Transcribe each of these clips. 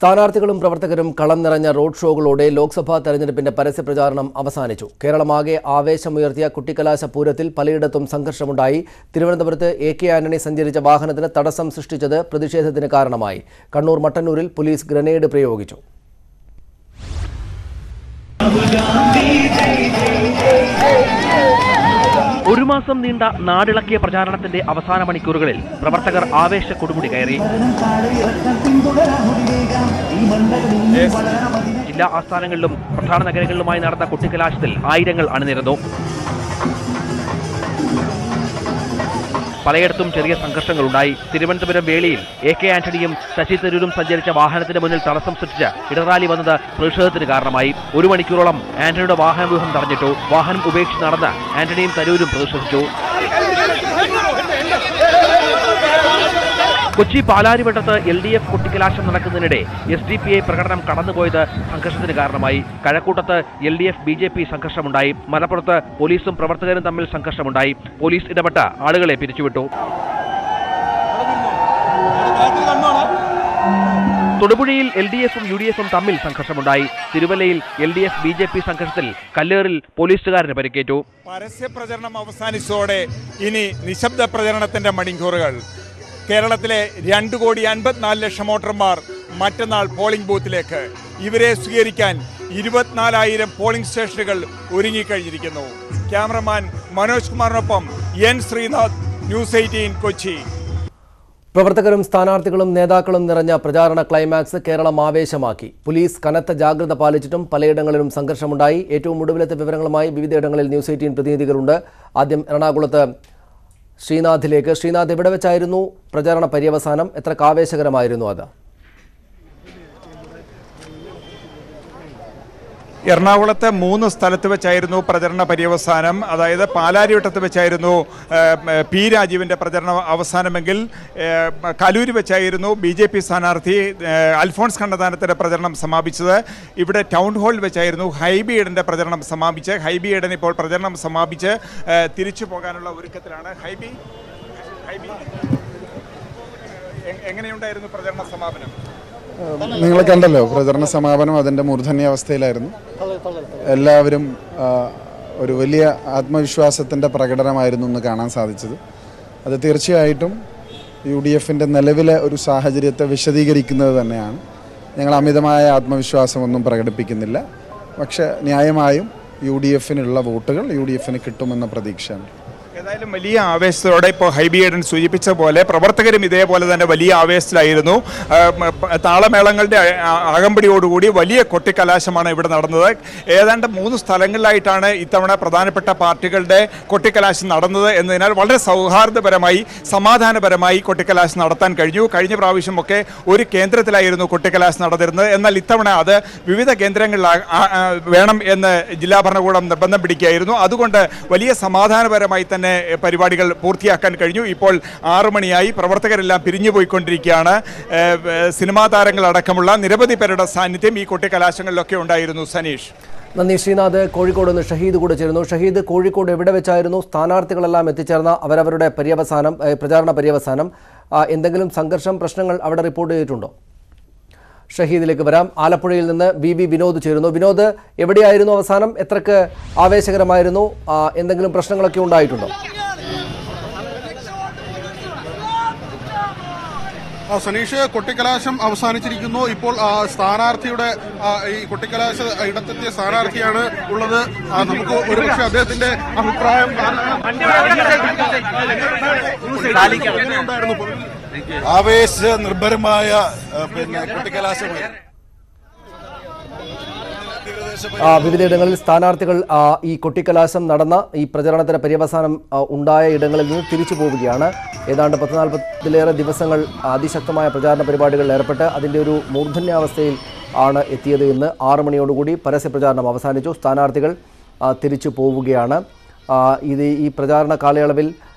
സ്ഥാനാർത്ഥികളും പ്രവർത്തകരും കളം നിറഞ്ഞ റോഡ് ഷോകളോടെ ലോക്സഭാ തെരഞ്ഞെടുപ്പിന്റെ പരസ്യപ്രചാരണം അവസാനിച്ചു. കേരളമാകെ ആവേശമുയർത്തിയ കുട്ടിക്കലാശ പൂരത്തിൽ പലയിടത്തും സംഘർഷമുണ്ടായി. തിരുവനന്തപുരത്ത് എ.കെ. ആന്റണി സഞ്ചരിച്ച വാഹനത്തിന് തടസ്സം സൃഷ്ടിച്ചത് പ്രതിഷേധത്തിന് കാരണമായി. കണ്ണൂർ മട്ടന്നൂരിൽ പോലീസ് ഗ്രനേഡ് പ്രയോഗിച്ചു. ഒരു മാസം നീണ്ട നാടിളക്കിയ പ്രചാരണത്തിന്റെ അവസാന മണിക്കൂറുകളിൽ പ്രവർത്തകർ ആവേശ കൊടുമുടി കയറി. ജില്ലാ ആസ്ഥാനങ്ങളിലും പ്രധാന നഗരങ്ങളിലുമായി നടന്ന കുട്ടിക്കലാശത്തിൽ ആയിരങ്ങൾ അണിനിരന്നു. പലയിടത്തും ചെറിയ സംഘർഷങ്ങളുണ്ടായി. തിരുവനന്തപുരം വേളിയിൽ എ.കെ. ആന്റണിയും ശശി തരൂരും സഞ്ചരിച്ച വാഹനത്തിന് മുന്നിൽ തടസ്സം സൃഷ്ടിച്ച് ഇടറാലി വന്നത് പ്രതിഷേധത്തിന് കാരണമായി. 1 മണിക്കൂറോളം ആന്റണിയുടെ വാഹനവ്യൂഹം തടഞ്ഞിട്ടു. വാഹനം ഉപേക്ഷിച്ച് നടന്ന് ആന്റണിയും തരൂരും പ്രതിഷേധിച്ചു. കൊച്ചി പാലാരിവട്ടത്ത് LDF കുട്ടിക്കലാശം നടക്കുന്നതിനിടെ SDPI പ്രകടനം കടന്നുപോയത് സംഘർഷത്തിന് കാരണമായി. കഴക്കൂട്ടത്ത് LDF-BJP സംഘർഷമുണ്ടായി. മലപ്പുറത്ത് പോലീസും പ്രവർത്തകരും തമ്മിൽ സംഘർഷമുണ്ടായി. പോലീസ് ഇടപെട്ട് ആളുകളെ പിരിച്ചുവിട്ടു. തൊടുപുഴയിൽ LDF-ഉം UDF-ഉം തമ്മിൽ സംഘർഷമുണ്ടായി. തിരുവല്ലയിൽ LDF-BJP സംഘർഷത്തിൽ കല്ലേറിൽ പോലീസുകാരന് പരിക്കേറ്റു. പരസ്യപ്രചരണം അവസാനിച്ചതോടെ ഇനി നിശബ്ദ പ്രചരണത്തിന്റെ മണിക്കൂറുകൾ. കേരളത്തിലെ 2,54,00,000 വോട്ടർമാർ മറ്റന്നാൾ പോളിംഗ് ബൂത്തിലേക്ക്. ഇവരെ സ്വീകരിക്കാൻ 24,000 പോളിംഗ് സ്റ്റേഷനുകൾ ഒരുങ്ങിക്കഴിഞ്ഞിരിക്കുന്നു. ക്യാമറമാൻ മനോജ് കുമാറിനൊപ്പം N. ശ്രീനാഥ്, News 18 കൊച്ചി. പ്രവർത്തകരും സ്ഥാനാർത്ഥികളും നേതാക്കളും നിറഞ്ഞ പ്രചാരണ ക്ലൈമാക്സ് കേരളം ആവേശമാക്കി. പോലീസ് കനത്ത ജാഗ്രത പാലിച്ചിട്ടും പലയിടങ്ങളിലും സംഘർഷമുണ്ടായി. ഏറ്റവും ഒടുവിലത്തെ വിവരങ്ങളുമായി വിവിധയിടങ്ങളിൽ News 18 പ്രതിനിധികളുണ്ട്. ആദ്യം എറണാകുളത്ത് ശ്രീനാഥിലേക്ക്. ശ്രീനാഥ്, എവിടെ വെച്ചായിരുന്നു പ്രചാരണ പര്യവസാനം? എത്ര ആവേശകരമായിരുന്നു അത്? എറണാകുളത്ത് 3 സ്ഥലത്ത് വെച്ചായിരുന്നു പ്രചരണ പര്യവസാനം. അതായത് പാലാരിവട്ടത്ത് വെച്ചായിരുന്നു P. രാജീവിൻ്റെ പ്രചരണം അവസാനമെങ്കിൽ കലൂര് വെച്ചായിരുന്നു BJP സ്ഥാനാർത്ഥി അൽഫോൺസ് കണ്ണന്താനത്തിൻ്റെ പ്രചരണം സമാപിച്ചത്. ഇവിടെ ടൗൺ ഹാളിൽ വെച്ചായിരുന്നു ഹൈബി ഈഡൻ്റെ പ്രചരണം സമാപിച്ച്. ഹൈബി ഈഡൻ ഇപ്പോൾ പ്രചരണം സമാപിച്ച് തിരിച്ചു പോകാനുള്ള ഒരുക്കത്തിലാണ്. ഹൈബി, എങ്ങനെയുണ്ടായിരുന്നു പ്രചരണ സമാപനം? നിങ്ങൾ കണ്ടല്ലോ, പ്രചരണ സമാപനം അതിൻ്റെ മൂർധന്യാവസ്ഥയിലായിരുന്നു. എല്ലാവരും ഒരു വലിയ ആത്മവിശ്വാസത്തിൻ്റെ പ്രകടനമായിരുന്നു ഇന്ന് കാണാൻ സാധിച്ചത്. അത് തീർച്ചയായിട്ടും UDF-ൻ്റെ നിലവിലെ ഒരു സാഹചര്യത്തെ വിശദീകരിക്കുന്നത് തന്നെയാണ്. ഞങ്ങൾ അമിതമായ ആത്മവിശ്വാസമൊന്നും പ്രകടിപ്പിക്കുന്നില്ല. പക്ഷേ ന്യായമായും UDF-നുള്ള വോട്ടുകൾ UDF-ന് കിട്ടുമെന്ന പ്രതീക്ഷയാണ്. ഏതായാലും വലിയ ആവേശത്തോടെ ഇപ്പോൾ ഹൈബി ഈഡൻ സൂചിപ്പിച്ച പോലെ പ്രവർത്തകരും ഇതേപോലെ തന്നെ വലിയ ആവേശത്തിലായിരുന്നു. താളമേളങ്ങളുടെ അകമ്പടിയോടുകൂടി വലിയ കൊട്ടിക്കലാശമാണ് ഇവിടെ നടന്നത്. ഏതാണ്ട് 3 സ്ഥലങ്ങളിലായിട്ടാണ് ഇത്തവണ പ്രധാനപ്പെട്ട പാർട്ടികളുടെ കൊട്ടിക്കലാശം നടന്നത് എന്നതിനാൽ വളരെ സൗഹാർദ്ദപരമായി സമാധാനപരമായി കൊട്ടിക്കലാശം നടത്താൻ കഴിഞ്ഞു. കഴിഞ്ഞ പ്രാവശ്യമൊക്കെ ഒരു കേന്ദ്രത്തിലായിരുന്നു കൊട്ടിക്കലാശം നടന്നിരുന്നത്. എന്നാൽ ഇത്തവണ അത് വിവിധ കേന്ദ്രങ്ങളിൽ വേണം എന്ന് ജില്ലാ ഭരണകൂടം നിർബന്ധം പിടിക്കുകയായിരുന്നു. അതുകൊണ്ട് വലിയ സമാധാനപരമായി തന്നെ പരിപാടികൾ പൂർത്തിയാക്കാൻ കഴിഞ്ഞു. ഇപ്പോൾ 6 മണിയായി. പ്രവർത്തകരെല്ലാം പിരിഞ്ഞു പോയിക്കൊണ്ടിരിക്കുകയാണ്. സിനിമാ താരങ്ങളടക്കമുള്ള നിരവധി പേരുടെ സാന്നിധ്യം ഈ കൊട്ടിക്കലാശങ്ങളിലൊക്കെ ഉണ്ടായിരുന്നു. സനീഷ്, നന്ദി. ശ്രീനാഥ്, കോഴിക്കോട് നിന്ന് ഷഹീദ് കൂടെ ചേരുന്നു. ഷഹീദ്, കോഴിക്കോട് എവിടെ വെച്ചായിരുന്നു സ്ഥാനാർത്ഥികളെല്ലാം എത്തിച്ചേർന്ന അവരവരുടെ പ്രചാരണ പര്യവസാനം? എന്തെങ്കിലും സംഘർഷം, പ്രശ്നങ്ങൾ അവിടെ റിപ്പോർട്ട് ചെയ്തിട്ടുണ്ടോ? ഷഹീദിലേക്ക് വരാം. ആലപ്പുഴയിൽ നിന്ന് VV വിനോദ് ചേരുന്നു. വിനോദ്, എവിടെയായിരുന്നു അവസാനം? എത്രക്ക് ആവേശകരമായിരുന്നു? എന്തെങ്കിലും പ്രശ്നങ്ങളൊക്കെ ഉണ്ടായിട്ടുണ്ടോ? സനീഷ്, കൊട്ടിക്കലാശം അവസാനിച്ചിരിക്കുന്നു. ഇപ്പോൾ സ്ഥാനാർത്ഥിയുടെ ഈ കൊട്ടിക്കലാശ ഇടത്തെത്തിയ സ്ഥാനാർത്ഥിയാണ് ഉള്ളത്. നമുക്ക് ഒരുപക്ഷെ അദ്ദേഹത്തിന്റെ അഭിപ്രായം ആവേശ നിർഭരമായ കൊട്ടിക്കലാശം. വിവിധയിടങ്ങളിൽ സ്ഥാനാർത്ഥികൾ ഈ കൊട്ടിക്കലാശം നടന്ന ഈ പ്രചരണത്തിന് പര്യവസാനം ഉണ്ടായ ഇടങ്ങളിൽ നിന്ന് തിരിച്ചു പോവുകയാണ്. ഏതാണ്ട് 40-40 ദിവസങ്ങൾ അതിശക്തമായ പ്രചാരണ പരിപാടികളിൽ ഏർപ്പെട്ട് അതിൻ്റെ ഒരു മൂർധന്യാവസ്ഥയിൽ ആണ് എത്തിയത്. ഇന്ന് 6 മണിയോടുകൂടി പരസ്യപ്രചാരണം അവസാനിച്ചു. സ്ഥാനാർത്ഥികൾ തിരിച്ചു പോവുകയാണ്. ഈ പ്രചാരണ കാലയളവിൽ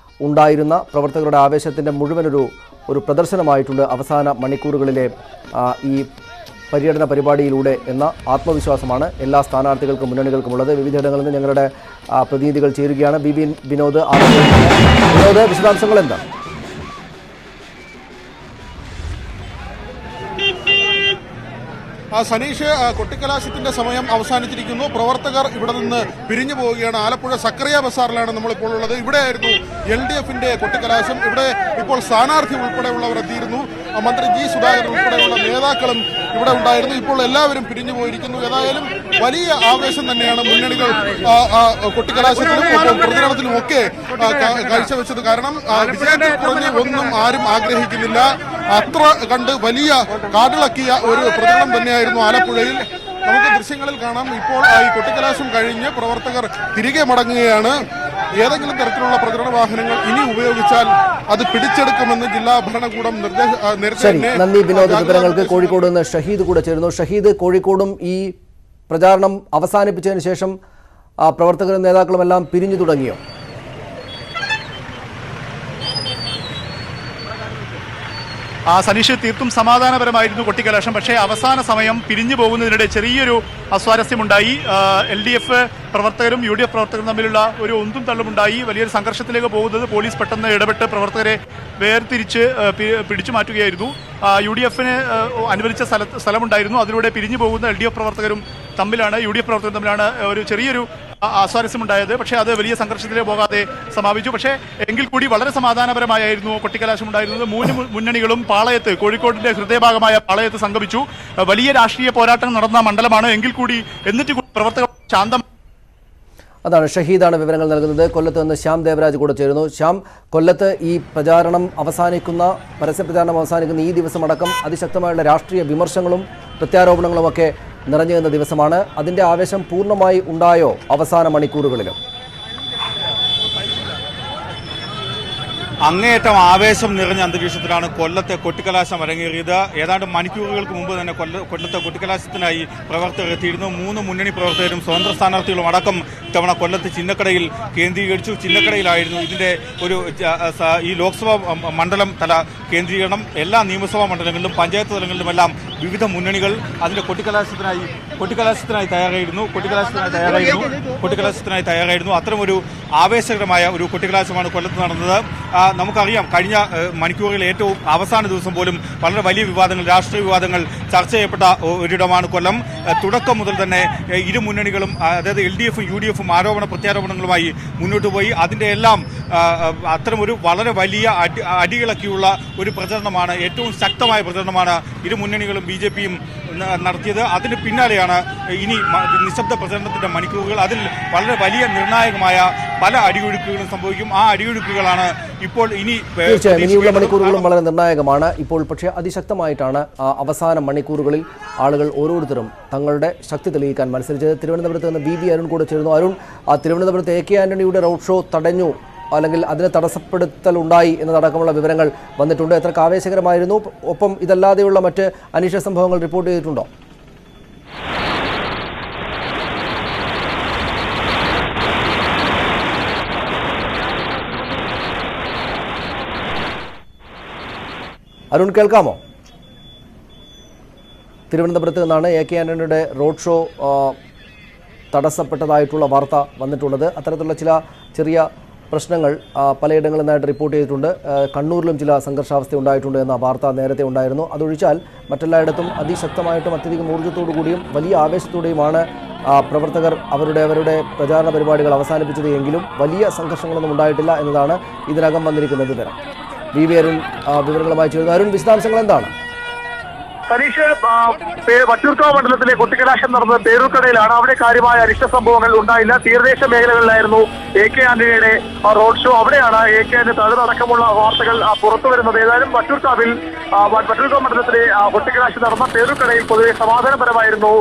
ഉണ്ടായിരുന്ന പ്രവർത്തകരുടെ ആവേശത്തിൻ്റെ മുഴുവനൊരു പ്രദർശനമായിട്ടുണ്ട് അവസാന മണിക്കൂറുകളിലെ ഈ പര്യടന പരിപാടിയിലൂടെ എന്ന ആത്മവിശ്വാസമാണ് എല്ലാ സ്ഥാനാർത്ഥികൾക്കും മുന്നണികൾക്കുമുള്ളത്. വിവിധയിടങ്ങളിൽ നിന്ന് ഞങ്ങളുടെ പ്രതിനിധികൾ ചേരുകയാണ്. വിനോദ്, വിശദാംശങ്ങൾ എന്താണ്? സനീഷ്, കൊട്ടിക്കലാശത്തിന്റെ സമയം അവസാനിച്ചിരിക്കുന്നു. പ്രവർത്തകർ ഇവിടെ നിന്ന് പിരിഞ്ഞു പോവുകയാണ്. ആലപ്പുഴ സക്കറിയ ബസാറിലാണ് നമ്മളിപ്പോൾ ഉള്ളത്. ഇവിടെയായിരുന്നു LDFന്റെ കൊട്ടിക്കലാശം. ഇവിടെ ഇപ്പോൾ സ്ഥാനാർത്ഥി ഉൾപ്പെടെയുള്ളവർ എത്തിയിരുന്നു. മന്ത്രി G. സുധാകരൻ ഉൾപ്പെടെയുള്ള നേതാക്കളും ഇവിടെ ഉണ്ടായിരുന്നു. ഇപ്പോൾ എല്ലാവരും പിരിഞ്ഞു പോയിരിക്കുന്നു. ഏതായാലും വലിയ ആവേശം തന്നെയാണ് മുന്നണികൾ കൊട്ടിക്കലാശത്തിലും പ്രചരണത്തിലും ഒക്കെ കാഴ്ചവെച്ചത്. കാരണം വിജയത്തിൽ കുറഞ്ഞ് ഒന്നും ആരും ആഗ്രഹിക്കുന്നില്ല. അത്ര കണ്ട് വലിയ കാടിളക്കിയ ഒരു പ്രചരണം തന്നെയായിരുന്നു ആലപ്പുഴയിൽ. നമുക്ക് ദൃശ്യങ്ങളിൽ കാണാം. ഇപ്പോൾ ഈ കൊട്ടിക്കലാശം കഴിഞ്ഞ് പ്രവർത്തകർ തിരികെ മടങ്ങുകയാണ്. ഏതെങ്കിലും തരത്തിലുള്ള പ്രചരണ വാഹനങ്ങൾ ഇനി ഉപയോഗിച്ചാൽ അത് പിടിച്ചെടുക്കുമെന്ന് ജില്ലാ ഭരണകൂടം ശരി, നന്ദി വിനോദ. വിവരങ്ങൾക്ക് കോഴിക്കോട് നിന്ന് ഷഹീദ് കൂടെ ചേരുന്നു. ഷഹീദ്, കോഴിക്കോടും ഈ പ്രചാരണം അവസാനിപ്പിച്ചതിന് ശേഷം പ്രവർത്തകരും നേതാക്കളും എല്ലാം പിരിഞ്ഞു തുടങ്ങിയോ? സനീഷ്, തീർത്തും സമാധാനപരമായിരുന്നു കൊട്ടിക്കലാശം. പക്ഷേ അവസാന സമയം പിരിഞ്ഞു പോകുന്നതിനിടെ ചെറിയൊരു അസ്വാരസ്യമുണ്ടായി. LDF പ്രവർത്തകരും UDF പ്രവർത്തകരും തമ്മിലുള്ള ഒരു ഒന്നും തള്ളുമുണ്ടായി. വലിയൊരു സംഘർഷത്തിലേക്ക് പോകുന്നത് പോലീസ് പെട്ടെന്ന് ഇടപെട്ട് പ്രവർത്തകരെ വേർതിരിച്ച് പിടിച്ചു മാറ്റുകയായിരുന്നു. UDFന് അനുവദിച്ച സ്ഥലമുണ്ടായിരുന്നു. അതിലൂടെ പിരിഞ്ഞു പോകുന്ന LDF പ്രവർത്തകരും തമ്മിലാണ് UDF പ്രവർത്തകരും തമ്മിലാണ് ഒരു ചെറിയൊരു അസ്വാരസ്യമുണ്ടായത്. പക്ഷേ അത് വലിയ സംഘർഷത്തിലേക്ക് പോകാതെ സമാപിച്ചു. പക്ഷേ എങ്കിൽ കൂടി വളരെ സമാധാനപരമായിരുന്നു കൊട്ടിക്കലാശം ഉണ്ടായിരുന്നത്. മൂന്ന് മുന്നണികളും പാളയത്ത്, കോഴിക്കോടിന്റെ ഹൃദയഭാഗമായ പാളയത്ത് സംഗമിച്ചു. വലിയ രാഷ്ട്രീയ പോരാട്ടം നടന്ന മണ്ഡലമാണ്. എങ്കിൽ കൂടി എന്നിട്ട് പ്രവർത്തകർ ശാന്തം. അതാണ് ഷഹീദാണ് വിവരങ്ങൾ നൽകുന്നത്. കൊല്ലത്ത് നിന്ന് ശ്യാം ദേവരാജ് കൂടെ ചേരുന്നു. ശ്യാം, കൊല്ലത്ത് ഈ പ്രചാരണം അവസാനിക്കുന്ന, പരസ്യ പ്രചാരണം അവസാനിക്കുന്ന ഈ ദിവസമടക്കം അതിശക്തമായുള്ള രാഷ്ട്രീയ വിമർശനങ്ങളും പ്രത്യാരോപണങ്ങളുമൊക്കെ നിറഞ്ഞു നിന്ന ദിവസമാണ്. അതിൻ്റെ ആവേശം പൂർണ്ണമായി ഉണ്ടായോ അവസാന മണിക്കൂറുകളിലും? അങ്ങേയറ്റം ആവേശം നിറഞ്ഞ അന്തരീക്ഷത്തിലാണ് കൊല്ലത്തെ കൊട്ടിക്കലാശം അരങ്ങേറിയത്. ഏതാണ്ട് മണിക്കൂറുകൾക്ക് മുമ്പ് തന്നെ കൊല്ലത്തെ കൊട്ടിക്കലാശത്തിനായി പ്രവർത്തകർ എത്തിയിരുന്നു. 3 മുന്നണി പ്രവർത്തകരും സ്വതന്ത്ര സ്ഥാനാർത്ഥികളും അടക്കം ഇത്തവണ കൊല്ലത്ത് ചിന്നക്കടയിൽ കേന്ദ്രീകരിച്ചു. ചിന്നക്കടയിലായിരുന്നു ഇതിന്റെ ഒരു ഈ ലോക്സഭാ മണ്ഡലം തല കേന്ദ്രീകരണം. എല്ലാ നിയമസഭാ മണ്ഡലങ്ങളിലും പഞ്ചായത്ത് തലങ്ങളിലുമെല്ലാം വിവിധ മുന്നണികൾ അതിന്റെ കൊട്ടിക്കലാശത്തിനായി തയ്യാറായിരുന്നു. അത്തരമൊരു ആവേശകരമായ ഒരു കൊട്ടിക്കലാശമാണ് കൊല്ലത്ത് നടന്നത്. നമുക്കറിയാം, കഴിഞ്ഞ മണിക്കൂറുകളിൽ ഏറ്റവും അവസാന ദിവസം പോലും വളരെ വലിയ വിവാദങ്ങൾ, രാഷ്ട്രീയ വിവാദങ്ങൾ ചർച്ച ചെയ്യപ്പെട്ട ഒരിടമാണ് കൊല്ലം. തുടക്കം മുതൽ തന്നെ ഇരു മുന്നണികളും, അതായത് LDFും UDFും ആരോപണ പ്രത്യാരോപണങ്ങളുമായി മുന്നോട്ട് പോയി. അതിൻ്റെ എല്ലാം അത്തരമൊരു വളരെ വലിയ അടിയിളക്കിയുള്ള ഒരു പ്രചരണമാണ്, ഏറ്റവും ശക്തമായ പ്രചരണമാണ് ഇരു മുന്നണികളും BJPയും നടത്തിയത്. അതിന് പിന്നാലെയാണ് ഇനി നിശബ്ദ പ്രചരണത്തിന്റെ മണിക്കൂറുകൾ. അതിൽ വളരെ വലിയ നിർണായകമായ പല അടിയൊഴുക്കുകളും സംഭവിക്കും. ആ അടിയൊഴുക്കുകളാണ് ഇപ്പോൾ ഇനിയുള്ള മണിക്കൂറുകളും വളരെ നിർണായകമാണ്. ഇപ്പോൾ പക്ഷേ അതിശക്തമായിട്ടാണ് അവസാന മണിക്കൂറുകളിൽ ആളുകൾ ഓരോരുത്തരും തങ്ങളുടെ ശക്തി തെളിയിക്കാൻ മത്സരിച്ചത്. തിരുവനന്തപുരത്ത് നിന്ന് VV അരുൺ കൂടെ ചേരുന്നു. അരുൺ, തിരുവനന്തപുരത്ത് AK ആന്റണിയുടെ റോഡ് ഷോ തടഞ്ഞു, അല്ലെങ്കിൽ അതിന് തടസ്സപ്പെടുത്തലുണ്ടായി എന്നതടക്കമുള്ള വിവരങ്ങൾ വന്നിട്ടുണ്ട്. എത്ര ആവേശകരമായിരുന്നു? ഒപ്പം ഇതല്ലാതെയുള്ള മറ്റ് അനിഷ്ട സംഭവങ്ങൾ റിപ്പോർട്ട് ചെയ്തിട്ടുണ്ടോ? അരുൺ, കേൾക്കാമോ? തിരുവനന്തപുരത്ത് നിന്നാണ് AK ആന്റണിയുടെ റോഡ് ഷോ തടസ്സപ്പെട്ടതായിട്ടുള്ള വാർത്ത വന്നിട്ടുള്ളത്. അത്തരത്തിലുള്ള ചില ചെറിയ പ്രശ്നങ്ങൾ പലയിടങ്ങളിൽ നിന്നായിട്ട് റിപ്പോർട്ട് ചെയ്തിട്ടുണ്ട്. കണ്ണൂരിലും ചില സംഘർഷാവസ്ഥ ഉണ്ടായിട്ടുണ്ട് എന്ന വാർത്ത നേരത്തെ ഉണ്ടായിരുന്നു. അതൊഴിച്ചാൽ മറ്റെല്ലായിടത്തും അതിശക്തമായിട്ടും അത്യധികം ഊർജ്ജത്തോടു കൂടിയും വലിയ ആവേശത്തോടെയുമാണ് പ്രവർത്തകർ അവരുടെ പ്രചാരണ പരിപാടികൾ അവസാനിപ്പിച്ചത്. എങ്കിലും വലിയ സംഘർഷങ്ങളൊന്നും ഉണ്ടായിട്ടില്ല എന്നതാണ് ഇതിനകം വന്നിരിക്കുന്ന വിവരം. VV അരുൺ വിവരങ്ങളുമായി ചേരുന്നു. അരുൺ, വിശദാംശങ്ങൾ എന്താണ്? സനീഷ്, വട്ടിയൂർക്കാവ് മണ്ഡലത്തിലെ കൊട്ടിക്കലാശം നടന്നത് പേരൂർക്കടയിലാണ്. അവിടെ കാര്യമായ അനിഷ്ട സംഭവങ്ങൾ ഉണ്ടായില്ല. തീരദേശ മേഖലകളിലായിരുന്നു AK ആന്റണിയുടെ റോഡ് ഷോ. അവിടെയാണ് AK ആന്റണി തകർന്നടക്കമുള്ള വാർത്തകൾ പുറത്തു വരുന്നത്. ഏതായാലും വട്ടിയൂർക്കാവ് മണ്ഡലത്തിലെ കൊട്ടിക്കലാശം നടന്ന പേരൂർക്കടയിൽ പൊതുവെ സമാധാനപരമായിരുന്നു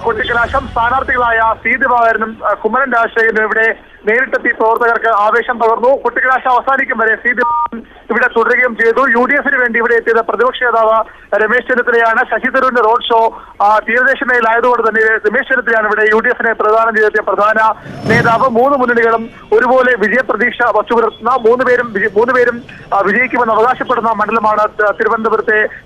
കൊട്ടിക്കലാശം. സ്ഥാനാർത്ഥികളായ C. ദിവാകരനും കുമ്മനം രാജശേഖരനും ഇവിടെ നേരിട്ടെത്തി പ്രവർത്തകർക്ക് ആവേശം പകർന്നു. കൊട്ടിക്കലാശം അവസാനിക്കും വരെ C. ദിവാകരൻ ഇവിടെ തുടരുകയും ചെയ്തു. UDFന് വേണ്ടി ഇവിടെ എത്തിയത് പ്രതിപക്ഷ നേതാവ് രമേശ് ചെന്നിത്തലയാണ്. ശശി തരൂരിന്റെ റോഡ് ഷോ തീരദേശ മേഖലയായതുകൊണ്ട് തന്നെ രമേശ് ചെന്നിത്തലയാണ് ഇവിടെ UDFനെ പ്രദാനം ചെയ്തെത്തിയ പ്രധാന നേതാവ്. 3 മുന്നണികളും ഒരുപോലെ വിജയപ്രതീക്ഷ വച്ചുപുലർത്തുന്ന മൂന്ന് പേരും വിജയിക്കുമെന്ന് അവകാശപ്പെടുന്ന മണ്ഡലമാണ്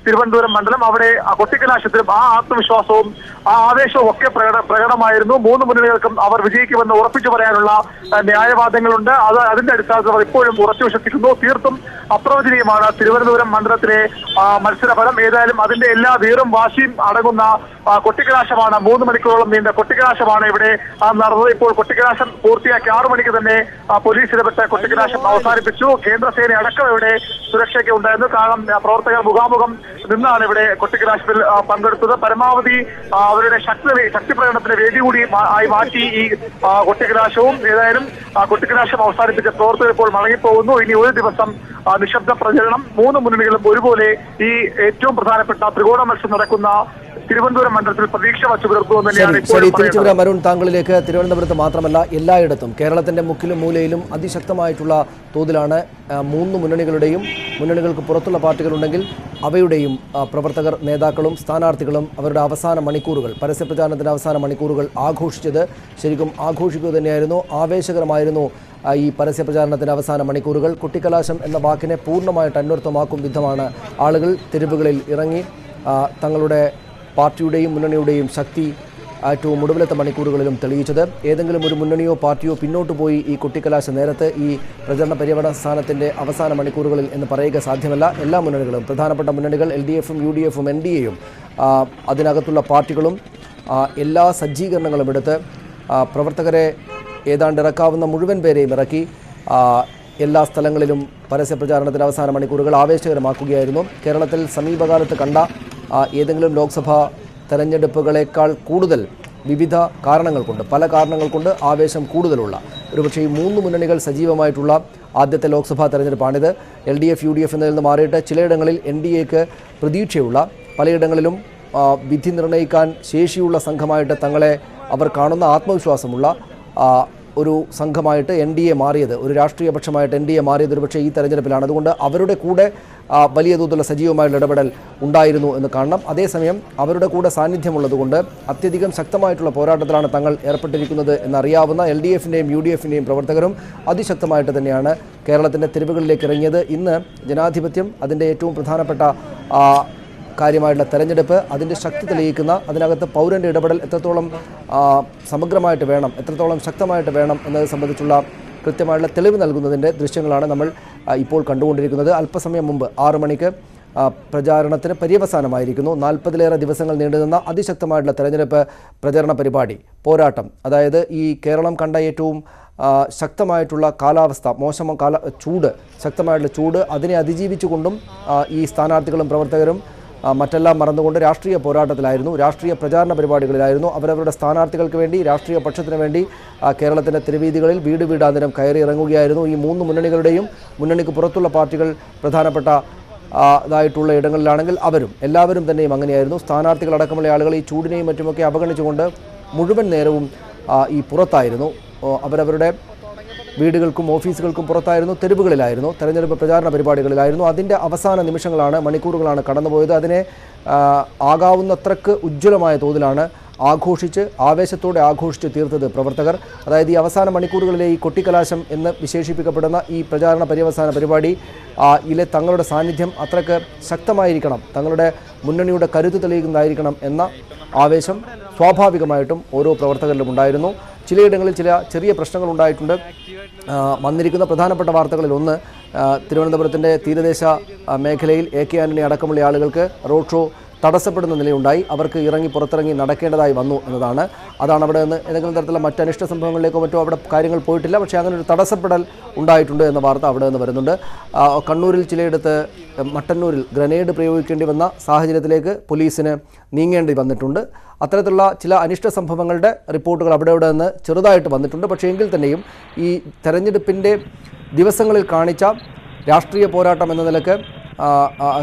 തിരുവനന്തപുരം മണ്ഡലം. അവിടെ കൊട്ടിക്കലാശത്തിലും ആ ആത്മവിശ്വാസവും ആ ആവേശവും ഒക്കെ പ്രകടമായിരുന്നു. 3 മുന്നണികൾക്കും അവർ വിജയിക്കുമെന്ന് ഉറപ്പിച്ചു പറയാനുള്ള ന്യായവാദങ്ങളുണ്ട്. അതിന്റെ അടിസ്ഥാനത്തിൽ അവർ ഇപ്പോഴും ഉറച്ചു വിശ്വസിക്കുന്നു. തീർത്തും അപ്രവചനീയമാണ് തിരുവനന്തപുരം മണ്ഡലത്തിലെ മത്സരഫലം. ഏതായാലും അതിന്റെ എല്ലാ വീറും വാശിയും അടങ്ങുന്ന കൊട്ടിക്കലാശമാണ് 3 മണിക്കൂറോളം നീണ്ട കൊട്ടിക്കലാശമാണ് ഇവിടെ നടന്നത്. ഇപ്പോൾ കൊട്ടിക്കലാശം പൂർത്തിയാക്കി 6 മണിക്ക് തന്നെ പോലീസ് ഇടപെട്ട് കൊട്ടിക്കലാശം അവസാനിപ്പിച്ചു. കേന്ദ്രസേന അടക്കം ഇവിടെ സുരക്ഷയ്ക്ക് ഉണ്ടായിരുന്നു. കാരണം പ്രവർത്തകർ മുഖാമുഖം നിന്നാണ് ഇവിടെ കൊട്ടിക്കലാശത്തിൽ പങ്കെടുത്തത്. പരമാവധി അവരുടെ ശക്തി പ്രകടനത്തിന് വേദി കൂടി ആയി മാറ്റി ഈ കൊട്ടിക്കലാശവും. ഏതായാലും കൊട്ടിക്കലാശം അവസാനിപ്പിച്ച പ്രവർത്തകർ ഇപ്പോൾ മടങ്ങിപ്പോകുന്നു. ഇനി ഒരു ദിവസം നിശബ്ദ പ്രചരണം. 3 മുന്നണികളും ഒരുപോലെ ഈ ഏറ്റവും പ്രധാനപ്പെട്ട ത്രികോണ മത്സരം നടക്കുന്ന തിരുവനന്തപുരം മണ്ഡലത്തിൽ പ്രതീക്ഷ വച്ചു പുലർത്തുമെന്ന് തന്നെയാണ് ശരി, തിരിച്ചു വരാം അരുൺ താങ്കളിലേക്ക്. തിരുവനന്തപുരത്ത് മാത്രമല്ല എല്ലായിടത്തും കേരളത്തിന്റെ മുക്കിലും മൂലയിലും അതിശക്തമായിട്ടുള്ള തോതിലാണ് 3 മുന്നണികളുടെയും മുന്നണികൾക്ക് പുറത്തുള്ള പാർട്ടികളുണ്ടെങ്കിൽ അവയുടെയും പ്രവർത്തകർ, നേതാക്കളും സ്ഥാനാർത്ഥികളും അവരുടെ അവസാന മണിക്കൂറുകൾ, പരസ്യപ്രചാരണത്തിന്റെ അവസാന മണിക്കൂറുകൾ ആഘോഷിച്ചത്. ശരിക്കും ആഘോഷിക്കുക തന്നെയായിരുന്നു. ആവേശകരമായിരുന്നു ഈ പരസ്യപ്രചാരണത്തിന്റെ അവസാന മണിക്കൂറുകൾ. കുട്ടിക്കലാശം എന്ന വാക്കിനെ പൂർണ്ണമായിട്ട് അന്വർത്ഥമാക്കും വിധമാണ് ആളുകൾ തെരുവുകളിൽ ഇറങ്ങി തങ്ങളുടെ പാർട്ടിയുടെയും മുന്നണിയുടെയും ശക്തി ഏറ്റവും ഒടുവിലത്തെ മണിക്കൂറുകളിലും തെളിയിച്ചത്. ഏതെങ്കിലും ഒരു മുന്നണിയോ പാർട്ടിയോ പിന്നോട്ട് പോയി ഈ കുട്ടിക്കലാശ നേരത്ത് ഈ പ്രചരണ പര്യവസാനത്തിൻ്റെ അവസാന മണിക്കൂറുകളിൽ എന്ന് പറയുക സാധ്യമല്ല. എല്ലാ മുന്നണികളും, പ്രധാനപ്പെട്ട മുന്നണികൾ LDFും UDFും NDAയും അതിനകത്തുള്ള പാർട്ടികളും എല്ലാ സജ്ജീകരണങ്ങളും എടുത്ത് പ്രവർത്തകരെ ഏതാണ്ട് ഇറക്കാവുന്ന മുഴുവൻ പേരെയും ഇറക്കി എല്ലാ സ്ഥലങ്ങളിലും പരസ്യപ്രചാരണത്തിൻ്റെ അവസാന മണിക്കൂറുകൾ ആവേശകരമാക്കുകയായിരുന്നു. കേരളത്തിൽ സമീപകാലത്ത് കണ്ട ഏതെങ്കിലും ലോക്സഭാ തെരഞ്ഞെടുപ്പുകളേക്കാൾ കൂടുതൽ വിവിധ കാരണങ്ങൾ കൊണ്ട്, പല കാരണങ്ങൾ കൊണ്ട് ആവേശം കൂടുതലുള്ള, ഒരുപക്ഷേ ഈ 3 മുന്നണികൾ സജീവമായിട്ടുള്ള ആദ്യത്തെ ലോക്സഭാ തെരഞ്ഞെടുപ്പാണിത്. LDF UDF എന്നതിൽ നിന്ന് മാറിയിട്ട് ചിലയിടങ്ങളിൽ NDAക്ക് പ്രതീക്ഷയുള്ള, പലയിടങ്ങളിലും വിധി നിർണ്ണയിക്കാൻ ശേഷിയുള്ള സംഘമായിട്ട് തങ്ങളെ അവർ കാണുന്ന ആത്മവിശ്വാസമുള്ള ഒരു സംഘമായിട്ട് NDA മാറിയത്, ഒരു രാഷ്ട്രീയ പക്ഷമായിട്ട് NDA മാറിയത് ഒരുപക്ഷേ ഈ തെരഞ്ഞെടുപ്പിലാണ്. അതുകൊണ്ട് അവരുടെ കൂടെ വലിയ തോതിലുള്ള സജീവമായുള്ള ഇടപെടൽ ഉണ്ടായിരുന്നു എന്ന് കാണണം. അതേസമയം അവരുടെ കൂടെ സാന്നിധ്യമുള്ളതുകൊണ്ട് അത്യധികം ശക്തമായിട്ടുള്ള പോരാട്ടത്തിലാണ് തങ്ങൾ ഏർപ്പെട്ടിരിക്കുന്നത് എന്നറിയാവുന്ന LDFിൻ്റെയും UDFിൻ്റെയും പ്രവർത്തകരും അതിശക്തമായിട്ട് തന്നെയാണ് കേരളത്തിൻ്റെ തെരുവുകളിലേക്ക് ഇറങ്ങിയത്. ഇന്ന് ജനാധിപത്യം, അതിൻ്റെ ഏറ്റവും പ്രധാനപ്പെട്ട കാര്യമായിട്ടുള്ള തെരഞ്ഞെടുപ്പ്, അതിൻ്റെ ശക്തി തെളിയിക്കുന്ന, അതിനകത്ത് പൗരൻ്റെ ഇടപെടൽ എത്രത്തോളം സമഗ്രമായിട്ട് വേണം, എത്രത്തോളം ശക്തമായിട്ട് വേണം എന്നത് സംബന്ധിച്ചുള്ള കൃത്യമായിട്ടുള്ള തെളിവ് നൽകുന്നതിൻ്റെ ദൃശ്യങ്ങളാണ് നമ്മൾ ഇപ്പോൾ കണ്ടുകൊണ്ടിരിക്കുന്നത്. അല്പസമയം മുമ്പ് 6 മണിക്ക് പ്രചാരണത്തിന് പര്യവസാനമായിരിക്കുന്നു. 40ലേറെ ദിവസങ്ങൾ നീണ്ടുനിന്ന അതിശക്തമായിട്ടുള്ള തെരഞ്ഞെടുപ്പ് പ്രചരണ പരിപാടി, പോരാട്ടം. അതായത് ഈ കേരളം കണ്ട ഏറ്റവും ശക്തമായിട്ടുള്ള കാലാവസ്ഥ, ചൂട്, ശക്തമായിട്ടുള്ള ചൂട്, അതിനെ അതിജീവിച്ചുകൊണ്ടും ഈ സ്ഥാനാർത്ഥികളും പ്രവർത്തകരും മറ്റെല്ലാം മറന്നുകൊണ്ട് രാഷ്ട്രീയ പോരാട്ടത്തിലായിരുന്നു, രാഷ്ട്രീയ പ്രചാരണ പരിപാടികളിലായിരുന്നു. അവരവരുടെ സ്ഥാനാർത്ഥികൾക്ക് വേണ്ടി, രാഷ്ട്രീയ പക്ഷത്തിന് വേണ്ടി കേരളത്തിൻ്റെ തെരുവീതികളിൽ വീട് വീടാന്തരം കയറി ഇറങ്ങുകയായിരുന്നു. ഈ 3 മുന്നണികളുടെയും മുന്നണിക്ക് പുറത്തുള്ള പാർട്ടികൾ പ്രധാനപ്പെട്ട ഇതായിട്ടുള്ള ഇടങ്ങളിലാണെങ്കിൽ എല്ലാവരും തന്നെയും അങ്ങനെയായിരുന്നു. സ്ഥാനാർത്ഥികളടക്കമുള്ള ആളുകൾ ഈ ചൂടിനെയും മറ്റുമൊക്കെ അവഗണിച്ചുകൊണ്ട് മുഴുവൻ നേരവും ഈ പുറത്തായിരുന്നു. അവരവരുടെ വീടുകൾക്കും ഓഫീസുകൾക്കും പുറത്തായിരുന്നു, തെരുവുകളിലായിരുന്നു, തെരഞ്ഞെടുപ്പ് പ്രചാരണ പരിപാടികളിലായിരുന്നു. അതിൻ്റെ അവസാന നിമിഷങ്ങളാണ്, മണിക്കൂറുകളാണ് കടന്നുപോയത്. അതിനെ ആകാവുന്നത്രക്ക് ഉജ്ജ്വലമായ തോതിലാണ് ആവേശത്തോടെ ആഘോഷിച്ച് തീർത്തത് പ്രവർത്തകർ. അതായത് ഈ അവസാന മണിക്കൂറുകളിലെ ഈ കൊട്ടിക്കലാശം എന്ന് വിശേഷിപ്പിക്കപ്പെടുന്ന ഈ പ്രചാരണ പര്യവസാന പരിപാടി ഇതിലെ തങ്ങളുടെ സാന്നിധ്യം അത്രക്ക് ശക്തമായിരിക്കണം, തങ്ങളുടെ മുന്നണിയുടെ കരുത്ത് തെളിയിക്കുന്നതായിരിക്കണം എന്ന ആവേശം സ്വാഭാവികമായിട്ടും ഓരോ പ്രവർത്തകരിലും ഉണ്ടായിരുന്നു. ചിലയിടങ്ങളിൽ ചില ചെറിയ പ്രശ്നങ്ങൾ ഉണ്ടായിട്ടുണ്ട്. വന്നിരിക്കുന്ന പ്രധാനപ്പെട്ട വാർത്തകളിൽ ഒന്ന്, തിരുവനന്തപുരത്തിൻ്റെ തീരദേശ മേഖലയിൽ AK ആന്റണി അടക്കമുള്ള ആളുകൾക്ക് റോഡ് ഷോ തടസ്സപ്പെടുന്ന നിലയുണ്ടായി. അവർക്ക് പുറത്തിറങ്ങി നടക്കേണ്ടതായി വന്നു എന്നതാണ്. അതാണ് അവിടെ നിന്ന് ഏതെങ്കിലും തരത്തിലുള്ള മറ്റ് അനിഷ്ട സംഭവങ്ങളിലേക്കോ മറ്റോ അവിടെ കാര്യങ്ങൾ പോയിട്ടില്ല. പക്ഷേ അങ്ങനെ ഒരു തടസ്സപ്പെടൽ ഉണ്ടായിട്ടുണ്ട് എന്ന വാർത്ത അവിടെ നിന്ന് വരുന്നുണ്ട്. കണ്ണൂരിൽ ചിലയിടത്ത്, മട്ടന്നൂരിൽ ഗ്രനേഡ് പ്രയോഗിക്കേണ്ടി വന്ന സാഹചര്യത്തിലേക്ക് പോലീസിന് നീങ്ങേണ്ടി വന്നിട്ടുണ്ട്. അത്തരത്തിലുള്ള ചില അനിഷ്ട സംഭവങ്ങളുടെ റിപ്പോർട്ടുകൾ അവിടെ നിന്ന് ചെറുതായിട്ട് വന്നിട്ടുണ്ട്. പക്ഷേ എങ്കിൽ തന്നെയും ഈ തെരഞ്ഞെടുപ്പിൻ്റെ ദിവസങ്ങളിൽ കാണിച്ച രാഷ്ട്രീയ പോരാട്ടം എന്ന നിലക്ക്,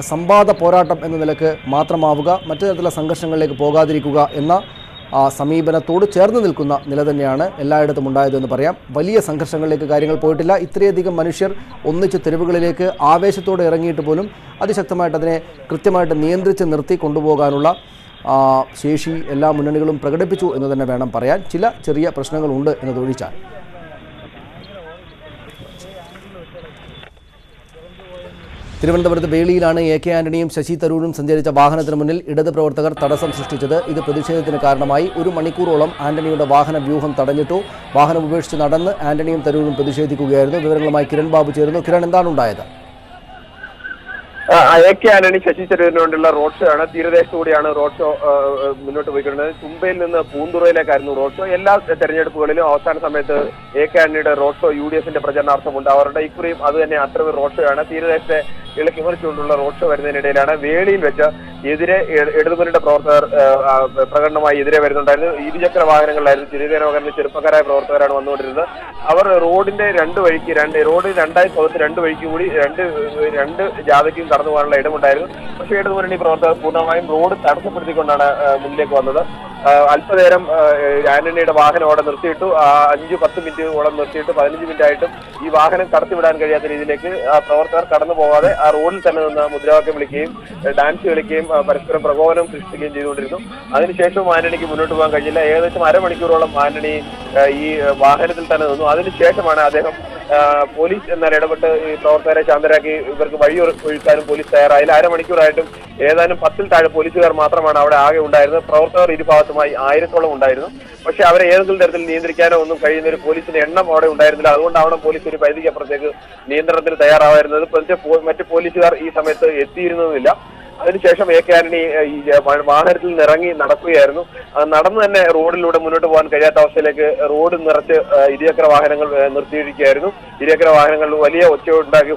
സംവാദ പോരാട്ടം എന്ന നിലക്ക് മാത്രമാവുക, മറ്റു തരത്തിലുള്ള സംഘർഷങ്ങളിലേക്ക് പോകാതിരിക്കുക എന്ന സമീപനത്തോട് ചേർന്ന് നിൽക്കുന്ന നില തന്നെയാണ് എല്ലായിടത്തും ഉണ്ടായതെന്ന് പറയാം. വലിയ സംഘർഷങ്ങളിലേക്ക് കാര്യങ്ങൾ പോയിട്ടില്ല. ഇത്രയധികം മനുഷ്യർ ഒന്നിച്ച് തെരുവുകളിലേക്ക് ആവേശത്തോടെ ഇറങ്ങിയിട്ട് പോലും അതിശക്തമായിട്ട് അതിനെ കൃത്യമായിട്ട് നിയന്ത്രിച്ച് നിർത്തി കൊണ്ടുപോകാനുള്ള ശേഷി എല്ലാ മുന്നണികളും പ്രകടിപ്പിച്ചു എന്ന് തന്നെ വേണം പറയാൻ. ചില ചെറിയ പ്രശ്നങ്ങളുണ്ട് എന്നതൊഴിച്ചാൽ. തിരുവനന്തപുരത്ത് വേളിയിലാണ് AK ആന്റണിയും ശശി തരൂരും സഞ്ചരിച്ച വാഹനത്തിന് മുന്നിൽ ഇടത് പ്രവർത്തകർ തടസ്സം സൃഷ്ടിച്ചത്. ഇത് പ്രതിഷേധത്തിന് കാരണമായി. 1 മണിക്കൂറോളം ആന്റണിയുടെ വാഹന വ്യൂഹം തടഞ്ഞിട്ടു. വാഹനം ഉപേക്ഷിച്ച് നടന്ന് ആന്റണിയും തരൂരും പ്രതിഷേധിക്കുകയായിരുന്നു. വിവരങ്ങളുമായി കിരൺ ബാബു ചേരുന്നു. കിരൺ, എന്താണ് ഉണ്ടായത്? AK ആന്റണി ശശി തരൂരിന് വേണ്ടിയുള്ള റോഡ് ഷോ ആണ്. തീരദേശത്തുകൂടിയാണ് റോഡ് ഷോ മുന്നോട്ട് പോയിക്കൊണ്ടിരുന്നത്. തുമ്പയിൽ നിന്ന് പൂന്തുറയിലേക്കായിരുന്നു റോഡ് ഷോ. എല്ലാ തെരഞ്ഞെടുപ്പുകളിലും അവസാന സമയത്ത് AK ആന്റണിയുടെ റോഡ് ഷോ UDFന്റെ പ്രചരണാർത്ഥം ഉണ്ടാവാറുണ്ട്. ഇക്കുറിയും അത് തന്നെ അത്തരമൊരു റോഡ് ഷോ ആണ്. തീരദേശത്തെ ഇളക്കിമറിച്ചുകൊണ്ടുള്ള റോഡ് ഷോ വരുന്നതിനിടയിലാണ് വേളിയിൽ വെച്ച് ഇടതുമുന്നണിയുടെ പ്രവർത്തകർ പ്രകടനമായി എതിരെ വരുന്നുണ്ടായിരുന്നു. ഇരുചക്ര വാഹനങ്ങളിലായിരുന്നു. തിരുവനന്തപുരത്ത് ചെറുപ്പക്കാരായ പ്രവർത്തകരാണ് വന്നുകൊണ്ടിരുന്നത്. അവർ റോഡിന്റെ റോഡ് രണ്ടായി തോത്ത് രണ്ട് വഴിക്ക് കൂടി രണ്ട് ജാഥയ്ക്കും കടന്നു പോകാനുള്ള ഇടമുണ്ടായിരുന്നു. പക്ഷേ ഇടതുമുന്നണി പ്രവർത്തകർ പൂർണ്ണമായും റോഡ് തടസ്സപ്പെടുത്തിക്കൊണ്ടാണ് മുന്നിലേക്ക് വന്നത്. അല്പനേരം ആന്റണിയുടെ വാഹനം അവിടെ നിർത്തിയിട്ടു. 5-10 മിനിറ്റോളം നിർത്തിയിട്ട് 15 മിനിറ്റ് ആയിട്ടും ഈ വാഹനം കടത്തിവിടാൻ കഴിയാത്ത രീതിയിലേക്ക് പ്രവർത്തകർ കടന്നു പോകാതെ ആ റോഡിൽ തന്നെ നിന്ന് മുദ്രാവാക്യം വിളിക്കുകയും ഡാൻസ് കളിക്കുകയും പരസ്പരം പ്രകോപനം സൃഷ്ടിക്കുകയും ചെയ്തുകൊണ്ടിരുന്നു. അതിനുശേഷം ആന്റണിക്ക് മുന്നോട്ട് പോകാൻ കഴിഞ്ഞില്ല. ഏകദേശം അരമണിക്കൂറോളം ആന്റണി ഈ വാഹനത്തിൽ തന്നെ നിന്നു. അതിനുശേഷമാണ് അദ്ദേഹം പോലീസ് എന്നാൽ ഇടപെട്ട് ഈ പ്രവർത്തകരെ ശാന്തരാക്കി ഇവർക്ക് വഴി ഒഴുക്കാനും പോലീസ് തയ്യാറായില്ല. അരമണിക്കൂറായിട്ടും ഏതാനും 10-ൽ താഴെ പോലീസുകാർ മാത്രമാണ് അവിടെ ആകെ ഉണ്ടായിരുന്നത്. പ്രവർത്തകർ ഇരുഭാഗത്തുമായി 1000-ഓളം ഉണ്ടായിരുന്നു. പക്ഷെ അവരെ ഏതെങ്കിലും തരത്തിൽ നിയന്ത്രിക്കാനോ ഒന്നും കഴിയുന്ന ഒരു പോലീസിന്റെ എണ്ണം അവിടെ ഉണ്ടായിരുന്നില്ല. അതുകൊണ്ടാവണം പോലീസ് ഒരു പരിധിക്ക് അപ്പുറത്തേക്ക് നിയന്ത്രണത്തിന് തയ്യാറാവായിരുന്നത്. മറ്റ് പോലീസുകാർ ഈ സമയത്ത് എത്തിയിരുന്നതുമില്ല. അതിനുശേഷം AK ആന്റണി ഈ വാഹനത്തിൽ നിന്ന് ഇറങ്ങി നടക്കുകയായിരുന്നു. നടന്നു തന്നെ റോഡിലൂടെ മുന്നോട്ട് പോകാൻ കഴിയാത്ത അവസ്ഥയിലേക്ക് റോഡ് നിറച്ച് ഇരുചക്ര വാഹനങ്ങൾ നിർത്തിയിരിക്കുകയായിരുന്നു. ഇരുചക്ര വാഹനങ്ങൾ വലിയ ഒച്ചയുണ്ടാക്കി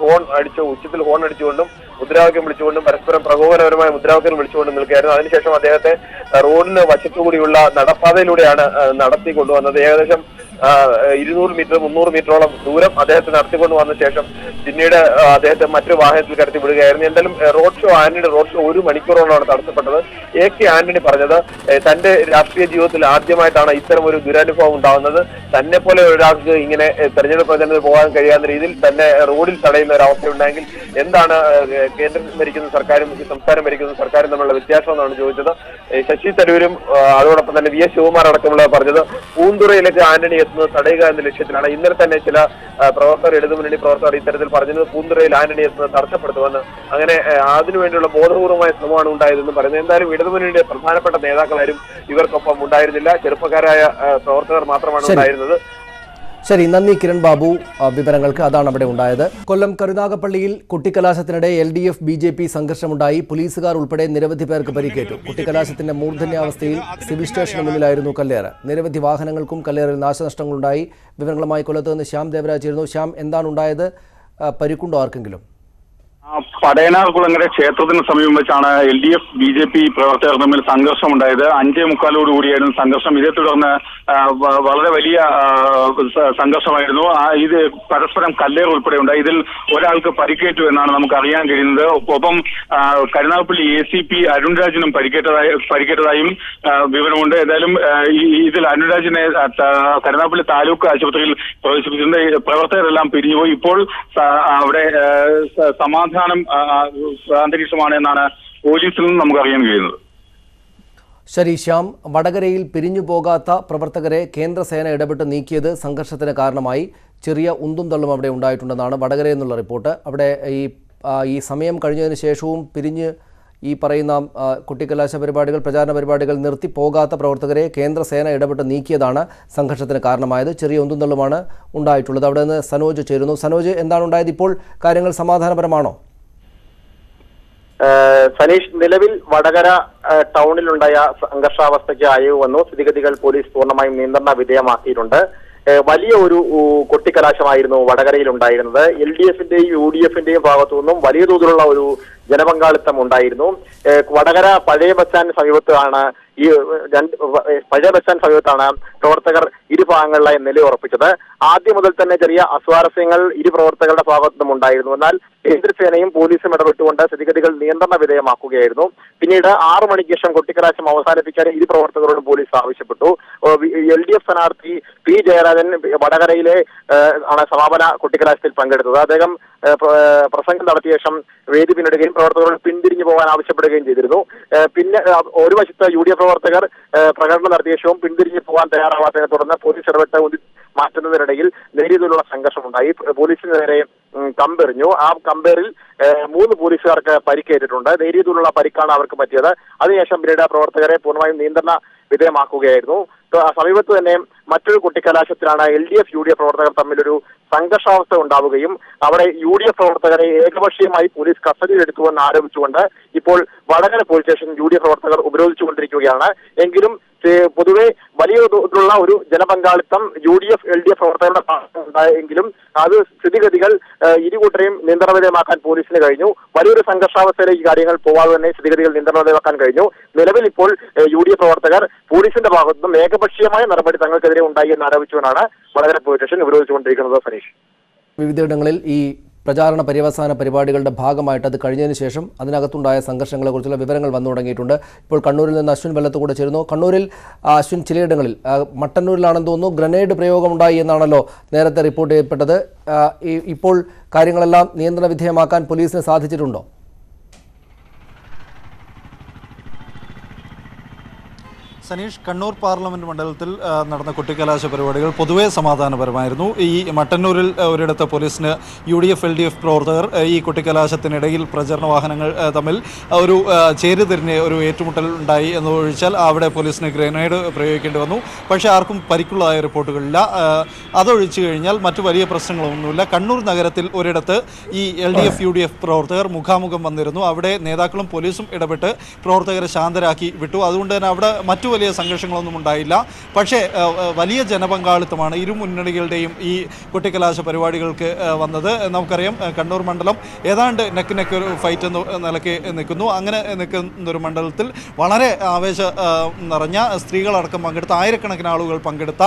ഉച്ചത്തിൽ ഹോൺ അടിച്ചുകൊണ്ടും മുദ്രാവാക്യം വിളിച്ചുകൊണ്ടും പരസ്പരം പ്രകോപനപരമായ മുദ്രാവാക്യം വിളിച്ചുകൊണ്ടും നിൽക്കുകയായിരുന്നു. അതിനുശേഷം അദ്ദേഹത്തെ റോഡിന് വശത്തുകൂടിയുള്ള നടപ്പാതയിലൂടെയാണ് നടത്തി കൊണ്ടുവന്നത്. ഏകദേശം 200 മീറ്റർ 300 മീറ്ററോളം ദൂരം അദ്ദേഹത്തെ നടത്തിക്കൊണ്ട് വന്ന ശേഷം പിന്നീട് അദ്ദേഹത്തെ മറ്റൊരു വാഹനത്തിൽ കടത്തി വിടുകയായിരുന്നു. എന്തായാലും ആന്റണിയുടെ റോഡ് ഷോ 1 മണിക്കൂറോളമാണ് തടസ്സപ്പെട്ടത്. AK ആന്റണി പറഞ്ഞത് തന്റെ രാഷ്ട്രീയ ജീവിതത്തിൽ ആദ്യമായിട്ടാണ് ഇത്തരം ഒരു ദുരനുഭവം ഉണ്ടാകുന്നത്. തന്നെ പോലെ ഒരാൾക്ക് ഇങ്ങനെ തെരഞ്ഞെടുപ്പ് പ്രചരണത്തിൽ പോകാൻ കഴിയാവുന്ന രീതിയിൽ തന്നെ റോഡിൽ തടയുന്ന ഒരു അവസ്ഥയുണ്ടെങ്കിൽ എന്താണ് കേന്ദ്രം ഭരിക്കുന്ന സർക്കാരും സംസ്ഥാനം ഭരിക്കുന്ന സർക്കാരും തമ്മിലുള്ള വ്യത്യാസം എന്നാണ് ചോദിച്ചത്. ശശി തരൂരും അതോടൊപ്പം തന്നെ VS ശിവകുമാർ അടക്കമുള്ള പറഞ്ഞത് പൂന്തുറയിലേക്ക് ആന്റണി എത്തുന്നത് തടയുക എന്ന ലക്ഷ്യത്തിലാണ്. ഇന്നലെ തന്നെ ചില ഇടതുമുന്നണി പ്രവർത്തകർ ഇത്തരത്തിൽ പറഞ്ഞത് പൂന്തുറയിൽ ആന്റണി എത്തുന്നത് തടസ്സപ്പെടുത്തുമെന്ന്. അങ്ങനെ അതിനുവേണ്ടിയുള്ള ബോധപൂർവമായ ശ്രമമാണ് ഉണ്ടായതെന്ന് പറയുന്നത്. എന്തായാലും ഇടതുമുന്നണിയുടെ പ്രധാനപ്പെട്ട നേതാക്കളാരും ഇവർക്കൊപ്പം ഉണ്ടായിരുന്നില്ല. ചെറുപ്പക്കാരായ പ്രവർത്തകർ മാത്രമാണ് ഉണ്ടായിരുന്നത്. ശരി, നന്ദി കിരൺ ബാബു വിവരങ്ങൾക്ക്. അതാണ് അവിടെ ഉണ്ടായത്. കൊല്ലം കരുനാഗപ്പള്ളിയിൽ കുട്ടിക്കലാശത്തിനിടെ LDF BJP സംഘർഷമുണ്ടായി. പോലീസുകാർ ഉൾപ്പെടെ നിരവധി പേർക്ക് പരിക്കേറ്റു. കുട്ടിക്കലാശത്തിന്റെ മൂർധന്യാവസ്ഥയിൽ സിവിൽ സ്റ്റേഷന് മുന്നിലായിരുന്നു കല്ലേറ്. നിരവധി വാഹനങ്ങൾക്കും കല്ലേറിൽ നാശനഷ്ടങ്ങളുണ്ടായി. വിവരങ്ങളുമായി കൊല്ലത്ത് നിന്ന് ശ്യാം ദേവരാജ് ചേരുന്നു. ശ്യാം, എന്താണ് ഉണ്ടായത്? പരിക്കുണ്ടോ ആർക്കെങ്കിലും? പടയനാർകുളങ്ങര ക്ഷേത്രത്തിന് സമീപം വെച്ചാണ് LDF BJP പ്രവർത്തകർ തമ്മിൽ സംഘർഷമുണ്ടായത്. 5:45 സംഘർഷം. ഇതേ തുടർന്ന് വളരെ വലിയ സംഘർഷമായിരുന്നു. ഇത് പരസ്പരം കല്ലേറ് ഉൾപ്പെടെ ഉണ്ടായി. ഇതിൽ ഒരാൾക്ക് പരിക്കേറ്റു എന്നാണ് നമുക്ക് അറിയാൻ കഴിയുന്നത്. ഒപ്പം കരുനാഗപ്പള്ളി ACP അരുൺരാജിനും പരിക്കേറ്റതായും വിവരമുണ്ട്. ഏതായാലും ഇതിൽ അരുൺരാജിനെ കരുനാഗപ്പള്ളി താലൂക്ക് ആശുപത്രിയിൽ പ്രവേശിപ്പിച്ചിട്ടുണ്ട്. പ്രവർത്തകരെല്ലാം പിരിഞ്ഞുപോയി. ഇപ്പോൾ അവിടെ സമാധാനം അന്തരീക്ഷമാണ് എന്നാണ് പോലീസിൽ നിന്ന് നമുക്ക് അറിയാൻ കഴിയുന്നത്. ശരി ശ്യാം, വടകരയിൽ പിരിഞ്ഞു പോകാത്ത പ്രവർത്തകരെ കേന്ദ്രസേന ഇടപെട്ട് നീക്കിയത് സംഘർഷത്തിന് കാരണമായി. ചെറിയ ഉന്തും തള്ളും അവിടെ ഉണ്ടായിട്ടുണ്ടെന്നാണ് വടകരയിൽ നിന്നുള്ള റിപ്പോർട്ട്. അവിടെ ഈ സമയം കഴിഞ്ഞതിന് ശേഷവും പിരിഞ്ഞ് ഈ പറയുന്ന കുട്ടിക്കലാശ പരിപാടികൾ, പ്രചാരണ പരിപാടികൾ നിർത്തി പോകാത്ത പ്രവർത്തകരെ കേന്ദ്രസേന ഇടപെട്ട് നീക്കിയതാണ് സംഘർഷത്തിന് കാരണമായത്. ചെറിയ ഉന്തും തള്ളുമാണ് ഉണ്ടായിട്ടുള്ളത്. അവിടെ നിന്ന് സനോജ് ചേരുന്നു. സനോജ്, എന്താണ് ഉണ്ടായത്? ഇപ്പോൾ കാര്യങ്ങൾ സമാധാനപരമാണോ? സനീഷ്, നിലവിൽ വടകര ടൗണിലുണ്ടായ സംഘർഷാവസ്ഥയ്ക്ക് അയവ് വന്നു. സ്ഥിതിഗതികൾ പോലീസ് പൂർണ്ണമായും നിയന്ത്രണ വിധേയമാക്കിയിട്ടുണ്ട്. വലിയ ഒരു കൊട്ടിക്കലാശമായിരുന്നു വടകരയിൽ ഉണ്ടായിരുന്നത്. LDFന്റെയും UDFന്റെയും ഭാഗത്തു നിന്നും വലിയ തോതിലുള്ള ഒരു ജനപങ്കാളിത്തം ഉണ്ടായിരുന്നു. വടകര പഴയ ബസ് സ്റ്റാൻഡ് സമീപത്താണ് പ്രവർത്തകർ ഇരുഭാഗങ്ങളിലായി നിലയുറപ്പിച്ചത്. ആദ്യം മുതൽ തന്നെ ചെറിയ അസ്വാരസ്യങ്ങൾ ഇരു പ്രവർത്തകരുടെ ഭാഗത്തുനിന്നും ഉണ്ടായിരുന്നു. എന്നാൽ കേന്ദ്രസേനയും പോലീസും ഇടപെട്ടുകൊണ്ട് സ്ഥിതിഗതികൾ നിയന്ത്രണ വിധേയമാക്കുകയായിരുന്നു. പിന്നീട് 6 മണിക്ക് ശേഷം കൊട്ടിക്കലാശം അവസാനിപ്പിക്കാൻ ഇരു പ്രവർത്തകരോടും പോലീസ് ആവശ്യപ്പെട്ടു. LDF സ്ഥാനാർത്ഥി P ജയരാജൻ വടകരയിലെ ആണ് സമാപന കൊട്ടിക്കലാശത്തിൽ പങ്കെടുത്തത്. അദ്ദേഹം പ്രസംഗം നടത്തിയ ശേഷം വേദി പിന്നിടുകയും പ്രവർത്തകരോട് പിന്തിരിഞ്ഞു പോകാൻ ആവശ്യപ്പെടുകയും ചെയ്തിരുന്നു. പിന്നെ ഒരു വശത്ത് UDF പ്രവർത്തകർ പ്രകടനം നടത്തിയ ശേഷവും പിന്തിരിഞ്ഞു പോകാൻ തയ്യാറാവാത്തതിനെ തുടർന്ന് പോലീസ് ഇടപെട്ട് മാറ്റുന്നതിനിടയിൽ നേരിയ തോതിലുള്ള സംഘർഷമുണ്ടായി. പോലീസിന് നേരെ കമ്പെറിഞ്ഞു. ആ കമ്പേറിൽ 3 പോലീസുകാർക്ക് പരിക്കേറ്റിട്ടുണ്ട്. നേരിയ തോതിലുള്ള പരിക്കാണ് അവർക്ക് പറ്റിയത്. അതിനുശേഷം പിന്നീട് പ്രവർത്തകരെ പൂർണ്ണമായും നിയന്ത്രണ വിധേയമാക്കുകയായിരുന്നു. സമീപത്ത് തന്നെ മറ്റൊരു കൊട്ടിക്കലാശത്തിലാണ് LDF UDF പ്രവർത്തകർ തമ്മിലൊരു സംഘർഷാവസ്ഥ ഉണ്ടാവുകയും അവിടെ UDF പ്രവർത്തകരെ ഏകപക്ഷീയമായി പോലീസ് കസ്റ്റഡിയിലെടുത്തുവെന്ന് ആരോപിച്ചുകൊണ്ട് ഇപ്പോൾ വടകര പോലീസ് സ്റ്റേഷൻ UDF പ്രവർത്തകർ ഉപരോധിച്ചുകൊണ്ടിരിക്കുകയാണ്. എങ്കിലും പൊതുവെ വലിയ തോതിലുള്ള ഒരു ജനപങ്കാളിത്തം UDF LDF പ്രവർത്തകരുടെ ഭാഗത്തുണ്ടായെങ്കിലും അത് സ്ഥിതിഗതികൾ ഇരുകൂട്ടരെയും നിയന്ത്രണവിധേയമാക്കാൻ പോലീസിന് കഴിഞ്ഞു. വലിയൊരു സംഘർഷാവസ്ഥയിലേക്ക് ഈ കാര്യങ്ങൾ പോവാതെ തന്നെ സ്ഥിതിഗതികൾ നിയന്ത്രണവിധേയമാക്കാൻ കഴിഞ്ഞു. നിലവിൽ ഇപ്പോൾ UDF പ്രവർത്തകർ പോലീസിന്റെ ഭാഗത്തുനിന്നും ഏകപക്ഷീയമായ നടപടി തങ്ങൾക്കെതിരെ ഉണ്ടായി എന്ന് ആരോപിച്ചുകൊണ്ടാണ് വടകര പോലീസ് സ്റ്റേഷൻ ഉപരോധിച്ചുകൊണ്ടിരിക്കുന്നത്. സനീഷ്, വിവിധയിടങ്ങളിൽ ഈ പ്രചാരണ പര്യവസാന പരിപാടികളുടെ ഭാഗമായിട്ട് അത് കഴിഞ്ഞതിന് ശേഷം അതിനകത്തുണ്ടായ സംഘർഷങ്ങളെക്കുറിച്ചുള്ള വിവരങ്ങൾ വന്നു തുടങ്ങിയിട്ടുണ്ട്. ഇപ്പോൾ കണ്ണൂരിൽ നിന്ന് അശ്വിൻ വെള്ളത്ത് കൂടെ ചേരുന്നു. കണ്ണൂരിൽ അശ്വിൻ, ചിലയിടങ്ങളിൽ മട്ടന്നൂരിലാണെന്ന് തോന്നുന്നു ഗ്രനേഡ് പ്രയോഗമുണ്ടായി എന്നാണല്ലോ നേരത്തെ റിപ്പോർട്ട് ചെയ്യപ്പെട്ടത്. ഇപ്പോൾ കാര്യങ്ങളെല്ലാം നിയന്ത്രണ വിധേയമാക്കാൻ പോലീസിന് സാധിച്ചിട്ടുണ്ടോ? സനീഷ്, കണ്ണൂർ പാർലമെന്റ് മണ്ഡലത്തിൽ നടന്ന കൊട്ടിക്കലാശ പരിപാടികൾ പൊതുവെ സമാധാനപരമായിരുന്നു. ഈ മട്ടന്നൂരിൽ ഒരിടത്ത് പോലീസിന് UDF LDF പ്രവർത്തകർ ഈ കൊട്ടിക്കലാശത്തിനിടയിൽ പ്രചരണ വാഹനങ്ങൾ തമ്മിൽ ഒരു ചേരിതിരിഞ്ഞ് ഒരു ഏറ്റുമുട്ടൽ ഉണ്ടായി എന്നതൊഴിച്ചാൽ അവിടെ പോലീസിന് ഗ്രനേഡ് പ്രയോഗിക്കേണ്ടി വന്നു. പക്ഷേ ആർക്കും പരിക്കുള്ളതായ റിപ്പോർട്ടുകളില്ല. അതൊഴിച്ചു കഴിഞ്ഞാൽ മറ്റു വലിയ പ്രശ്നങ്ങളൊന്നുമില്ല. കണ്ണൂർ നഗരത്തിൽ ഒരിടത്ത് ഈ LDF UDF പ്രവർത്തകർ മുഖാമുഖം വന്നിരുന്നു. അവിടെ നേതാക്കളും പോലീസും ഇടപെട്ട് പ്രവർത്തകരെ ശാന്തരാക്കി വിട്ടു. അതുകൊണ്ട് തന്നെ അവിടെ മറ്റു വലിയ സംഘർഷങ്ങളൊന്നും ഉണ്ടായില്ല. പക്ഷേ വലിയ ജനപങ്കാളിത്തമാണ് ഇരു മുന്നണികളുടെയും ഈ കൊട്ടിക്കലാശ പരിപാടികൾക്ക് വന്നത്. നമുക്കറിയാം, കണ്ണൂർ മണ്ഡലം ഏതാണ്ട് നെക്ക് ഒരു ഫൈറ്റ് എന്ന നിലയ്ക്ക് നിൽക്കുന്നു. അങ്ങനെ നിൽക്കുന്നൊരു മണ്ഡലത്തിൽ വളരെ നിറഞ്ഞ സ്ത്രീകളടക്കം പങ്കെടുത്ത ആയിരക്കണക്കിന് ആളുകൾ പങ്കെടുത്ത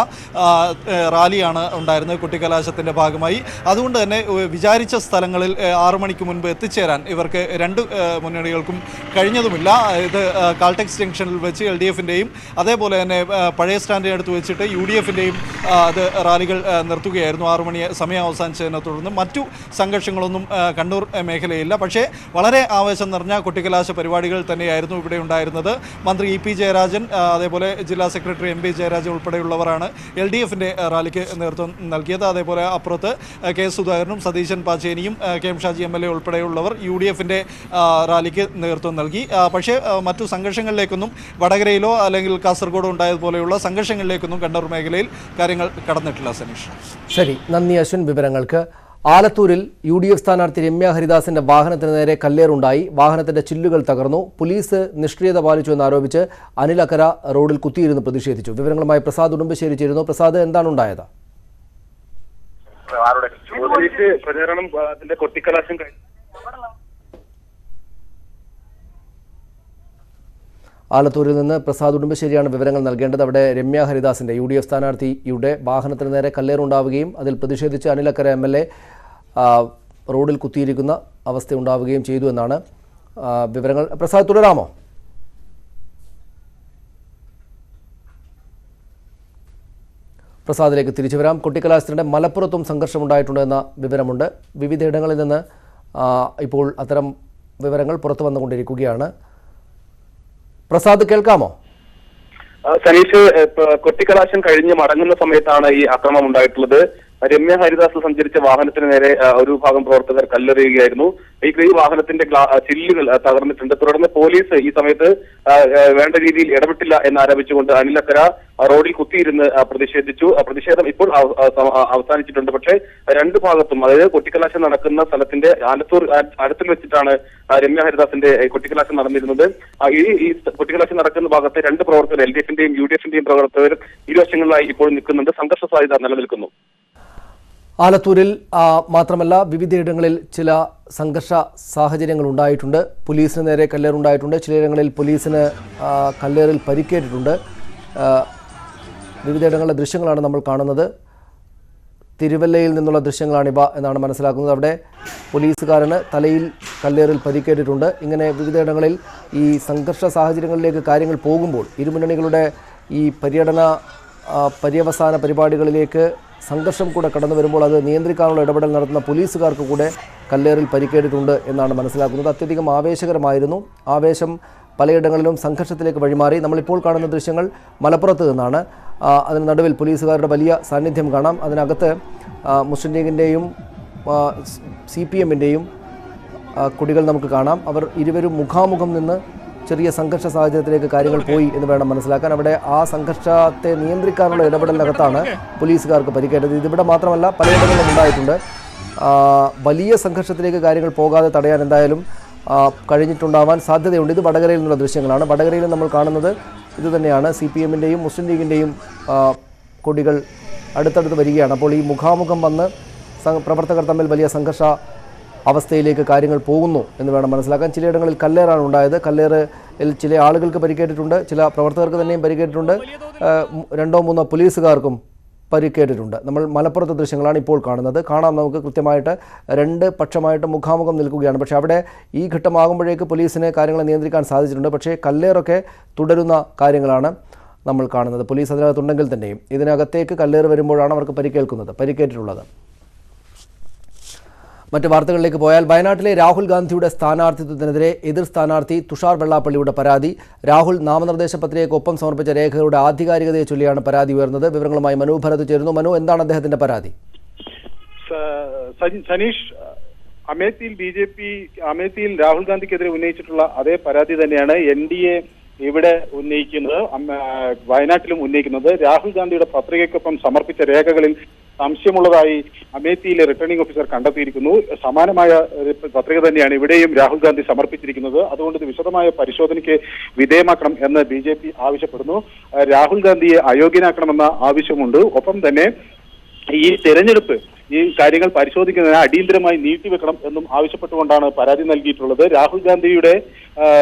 റാലിയാണ് ഉണ്ടായിരുന്നത് കൊട്ടിക്കലാശത്തിൻ്റെ ഭാഗമായി. അതുകൊണ്ട് തന്നെ വിചാരിച്ച സ്ഥലങ്ങളിൽ 6 മണിക്ക് മുൻപ് എത്തിച്ചേരാൻ ഇവർക്ക് രണ്ട് മുന്നണികൾക്കും കഴിഞ്ഞതുമില്ല. ഇത് കാൾടെക്സ് ജംഗ്ഷനിൽ വെച്ച് LDFിൻ്റെയും അതേപോലെ തന്നെ പഴയ സ്റ്റാൻഡിനടുത്ത് വെച്ചിട്ട് UDFിൻ്റെയും അത് റാലികൾ നിർത്തുകയായിരുന്നു. 6 മണി സമയം അവസാനിച്ചതിനെ തുടർന്ന് മറ്റു സംഘർഷങ്ങളൊന്നും കണ്ണൂർ മേഖലയില്ല. പക്ഷേ വളരെ ആവേശം നിറഞ്ഞ കൊട്ടിക്കലാശ പരിപാടികൾ തന്നെയായിരുന്നു ഇവിടെ ഉണ്ടായിരുന്നത്. മന്ത്രി EP ജയരാജൻ, അതേപോലെ ജില്ലാ സെക്രട്ടറി MP ജയരാജൻ ഉൾപ്പെടെയുള്ളവരാണ് LDFിൻ്റെ റാലിക്ക് നേതൃത്വം നൽകിയത്. അതേപോലെ അപ്പുറത്ത് KS സുധാകരനും സതീശൻ പാച്ചേനിയും KM ഷാജി MLA ഉൾപ്പെടെയുള്ളവർ UDFിൻ്റെ റാലിക്ക് നേതൃത്വം നൽകി. പക്ഷേ മറ്റു സംഘർഷങ്ങളിലേക്കൊന്നും വടകരയിലോ അല്ലെങ്കിൽ കാസർഗോഡ് ഉണ്ടായതുപോലെയുള്ള സംഘർഷങ്ങളിലേക്കൊന്നും കണ്ണൂർ മേഖലയിൽ കാര്യങ്ങൾ കടന്നിട്ടില്ല. സനീഷ്, ശരി, നന്ദി അശ്വിൻ വിവരങ്ങൾക്ക്. ആലത്തൂരിൽ UDF സ്ഥാനാർത്ഥി രമ്യ ഹരിദാസിന്റെ വാഹനത്തിന് നേരെ കല്ലേറുണ്ടായി. വാഹനത്തിന്റെ ചില്ലുകൾ തകർന്നു. പോലീസ് നിഷ്ക്രിയത പാലിച്ചു എന്നാരോപിച്ച് അനിൽ അക്കര റോഡിൽ കുത്തിയിരുന്ന് പ്രതിഷേധിച്ചു. വിവരങ്ങളുമായി പ്രസാദ് ഉടുമ്പശ്ശേരി ചേരുന്നു. പ്രസാദ്, എന്താണ് ഉണ്ടായത്? ആലത്തൂരിൽ നിന്ന് പ്രസാദ് ഉടുമ്പശ്ശേരിയാണ് വിവരങ്ങൾ നൽകേണ്ടത്. അവിടെ രമ്യ ഹരിദാസിൻ്റെ UDF സ്ഥാനാർത്ഥിയുടെ വാഹനത്തിന് നേരെ കല്ലേറുണ്ടാവുകയും അതിൽ പ്രതിഷേധിച്ച് അനിൽ അക്കര MLA റോഡിൽ കുത്തിയിരിക്കുന്ന അവസ്ഥ ഉണ്ടാവുകയും ചെയ്തു എന്നാണ് വിവരങ്ങൾ. പ്രസാദ്, തുടരാമോ? പ്രസാദിലേക്ക് തിരിച്ചു വരാം. കൊട്ടിക്കലാശത്തിനിടെ മലപ്പുറത്തും സംഘർഷമുണ്ടായിട്ടുണ്ട് എന്ന വിവരമുണ്ട്. വിവിധയിടങ്ങളിൽ നിന്ന് ഇപ്പോൾ അത്തരം വിവരങ്ങൾ പുറത്തു വന്നുകൊണ്ടിരിക്കുകയാണ്. പ്രസാദ്, കേൾക്കാമോ? സനീഷ്, കൊട്ടിക്കലാശം കഴിഞ്ഞ് മടങ്ങുന്ന സമയത്താണ് ഈ ആക്രമണം ഉണ്ടായിട്ടുള്ളത്. രമ്യ ഹരിദാസ് സഞ്ചരിച്ച വാഹനത്തിന് നേരെ ഒരു ഭാഗം പ്രവർത്തകർ കല്ലെറിയുകയായിരുന്നു. ഈ വാഹനത്തിന്റെ ചില്ലുകൾ തകർന്നിട്ടുണ്ട്. തുടർന്ന് പോലീസ് ഈ സമയത്ത് വേണ്ട രീതിയിൽ ഇടപെട്ടില്ല എന്നാരോപിച്ചുകൊണ്ട് അനിൽ അക്കര റോഡിൽ കുത്തിയിരുന്ന് പ്രതിഷേധിച്ചു. പ്രതിഷേധം ഇപ്പോൾ അവസാനിച്ചിട്ടുണ്ട്. പക്ഷേ രണ്ട് ഭാഗത്തും, അതായത് കൊട്ടിക്കലാശം നടക്കുന്ന സ്ഥലത്തിന്റെ ആലത്തൂർ വെച്ചിട്ടാണ് രമ്യ ഹരിദാസിന്റെ കൊട്ടിക്കലാശം നടന്നിരുന്നത്. ഈ കൊട്ടിക്കലാശം നടക്കുന്ന ഭാഗത്ത് രണ്ട് പ്രവർത്തകർ, LDFിന്റെയും UDFിന്റെയും പ്രവർത്തകർ ഇരുവശങ്ങളിലായി ഇപ്പോൾ നിൽക്കുന്നുണ്ട്. സംഘർഷ സാധ്യത നിലനിൽക്കുന്നു. ആലത്തൂരിൽ മാത്രമല്ല വിവിധയിടങ്ങളിൽ ചില സംഘർഷ സാഹചര്യങ്ങൾ ഉണ്ടായിട്ടുണ്ട്. പോലീസിന് നേരെ കല്ലേറുണ്ടായിട്ടുണ്ട്. ചിലയിടങ്ങളിൽ പോലീസിന് കല്ലേറിൽ പരിക്കേറ്റിട്ടുണ്ട്. വിവിധയിടങ്ങളിലെ ദൃശ്യങ്ങളാണ് നമ്മൾ കാണുന്നത്. തിരുവല്ലയിൽ നിന്നുള്ള ദൃശ്യങ്ങളാണിവ എന്നാണ് മനസ്സിലാക്കുന്നത്. അവിടെ പോലീസുകാരന് തലയിൽ കല്ലേറിൽ പരിക്കേറ്റിട്ടുണ്ട്. ഇങ്ങനെ വിവിധയിടങ്ങളിൽ ഈ സംഘർഷ സാഹചര്യങ്ങളിലേക്ക് കാര്യങ്ങൾ പോകുമ്പോൾ ഇരുമുന്നണികളുടെ ഈ പര്യവസാന പരിപാടികളിലേക്ക് സംഘർഷം കൂടെ കടന്നു വരുമ്പോൾ അത് നിയന്ത്രിക്കാനുള്ള ഇടപെടൽ നടത്തുന്ന പോലീസുകാർക്ക് കൂടെ കല്ലേറിൽ പരിക്കേറ്റിട്ടുണ്ട് എന്നാണ് മനസ്സിലാക്കുന്നത്. അത്യധികം ആവേശകരമായിരുന്നു. ആവേശം പലയിടങ്ങളിലും സംഘർഷത്തിലേക്ക് വഴിമാറി. നമ്മളിപ്പോൾ കാണുന്ന ദൃശ്യങ്ങൾ മലപ്പുറത്ത് നിന്നാണ്. അതിന് നടുവിൽ പോലീസുകാരുടെ വലിയ സാന്നിധ്യം കാണാം. അതിനകത്ത് മുസ്ലിം ലീഗിൻ്റെയും CPMൻ്റെയും കൊടികൾ നമുക്ക് കാണാം. അവർ ഇരുവരും മുഖാമുഖം നിന്ന് ചെറിയ സംഘർഷ സാഹചര്യത്തിലേക്ക് കാര്യങ്ങൾ പോയി എന്ന് വേണം മനസ്സിലാക്കാൻ. അവിടെ ആ സംഘർഷത്തെ നിയന്ത്രിക്കാനുള്ള ഇടപെടലിനകത്താണ് പോലീസുകാർക്ക് പരിക്കേറ്റത്. ഇതിവിടെ മാത്രമല്ല, പലയിടങ്ങളിലും ഉണ്ടായിട്ടുണ്ട്. വലിയ സംഘർഷത്തിലേക്ക് കാര്യങ്ങൾ പോകാതെ തടയാൻ എന്തായാലും കഴിഞ്ഞിട്ടുണ്ടാവാൻ സാധ്യതയുണ്ട്. ഇത് വടകരയിൽ നിന്നുള്ള ദൃശ്യങ്ങളാണ്. വടകരയിൽ നമ്മൾ കാണുന്നത് ഇതുതന്നെയാണ്. CPM-ൻ്റെയും മുസ്ലിം ലീഗിൻ്റെയും കൊടികൾ അടുത്തടുത്ത് വരികയാണ്. അപ്പോൾ ഈ മുഖാമുഖം വന്ന് പ്രവർത്തകർ തമ്മിൽ വലിയ സംഘർഷ അവസ്ഥയിലേക്ക് കാര്യങ്ങൾ പോകുന്നു എന്ന് വേണം മനസ്സിലാക്കാൻ. ചിലയിടങ്ങളിൽ കല്ലേറാണ് ഉണ്ടായത്. കല്ലേറിൽ ചില ആളുകൾക്ക് പരിക്കേറ്റിട്ടുണ്ട്, ചില പ്രവർത്തകർക്ക് തന്നെയും പരിക്കേറ്റിട്ടുണ്ട്, 2-3 പോലീസുകാർക്കും പരിക്കേറ്റിട്ടുണ്ട്. നമ്മൾ മലപ്പുറത്തെ ദൃശ്യങ്ങളാണ് ഇപ്പോൾ കാണുന്നത്. കാണാം, നമുക്ക് കൃത്യമായിട്ട് 2 പക്ഷമായിട്ട് മുഖാമുഖം നിൽക്കുകയാണ്. പക്ഷേ അവിടെ ഈ ഘട്ടമാകുമ്പോഴേക്ക് പോലീസിന് കാര്യങ്ങളെ നിയന്ത്രിക്കാൻ സാധിച്ചിട്ടുണ്ട്. പക്ഷേ കല്ലേറൊക്കെ തുടരുന്ന കാര്യങ്ങളാണ് നമ്മൾ കാണുന്നത്. പോലീസ് അതിനകത്തുണ്ടെങ്കിൽ തന്നെയും ഇതിനകത്തേക്ക് കല്ലേറ് വരുമ്പോഴാണ് അവർക്ക് പരിക്കേറ്റിട്ടുള്ളത്. മറ്റ് വാർത്തകളിലേക്ക് പോയാൽ, വയനാട്ടിലെ രാഹുൽ ഗാന്ധിയുടെ സ്ഥാനാർത്ഥിത്വത്തിനെതിരെ എതിർ സ്ഥാനാർത്ഥി തുഷാർ വെള്ളാപ്പള്ളിയുടെ പരാതി. രാഹുൽ നാമനിർദ്ദേശ പത്രികയ്ക്കൊപ്പം സമർപ്പിച്ച രേഖകളുടെ ആധികാരികതയെ ചൊല്ലിയാണ് പരാതി ഉയർന്നത്. വിവരങ്ങളുമായി മനു ഭരത് ചേരുന്നു. മനു, എന്താണ് അദ്ദേഹത്തിന്റെ പരാതി? സനീഷ്, അമേത്തിയിൽ രാഹുൽ ഗാന്ധിക്കെതിരെ ഉന്നയിച്ചിട്ടുള്ള അതേ പരാതി തന്നെയാണ് NDA ഇവിടെ ഉന്നയിക്കുന്നത്, വയനാട്ടിലും ഉന്നയിക്കുന്നത്. രാഹുൽ ഗാന്ധിയുടെ പത്രികയ്ക്കൊപ്പം സമർപ്പിച്ച രേഖകളിൽ സംശയമുള്ളതായി അമേത്തിയിലെ റിട്ടേണിംഗ് ഓഫീസർ കണ്ടെത്തിയിരിക്കുന്നു. സമാനമായ പത്രിക തന്നെയാണ് ഇവിടെയും രാഹുൽ ഗാന്ധി സമർപ്പിച്ചിരിക്കുന്നത്. അതുകൊണ്ട് ഇത് വിശദമായ പരിശോധനയ്ക്ക് വിധേയമാക്കണം എന്ന് BJP ആവശ്യപ്പെടുന്നു. രാഹുൽ ഗാന്ധിയെ അയോഗ്യനാക്കണമെന്ന ആവശ്യമുണ്ട്. ഒപ്പം തന്നെ ഈ തെരഞ്ഞെടുപ്പ്, ഈ കാര്യങ്ങൾ പരിശോധിക്കുന്നതിന് അടിയന്തരമായി നീട്ടിവെക്കണം എന്നും ആവശ്യപ്പെട്ടുകൊണ്ടാണ് പരാതി നൽകിയിട്ടുള്ളത്. രാഹുൽ ഗാന്ധിയുടെ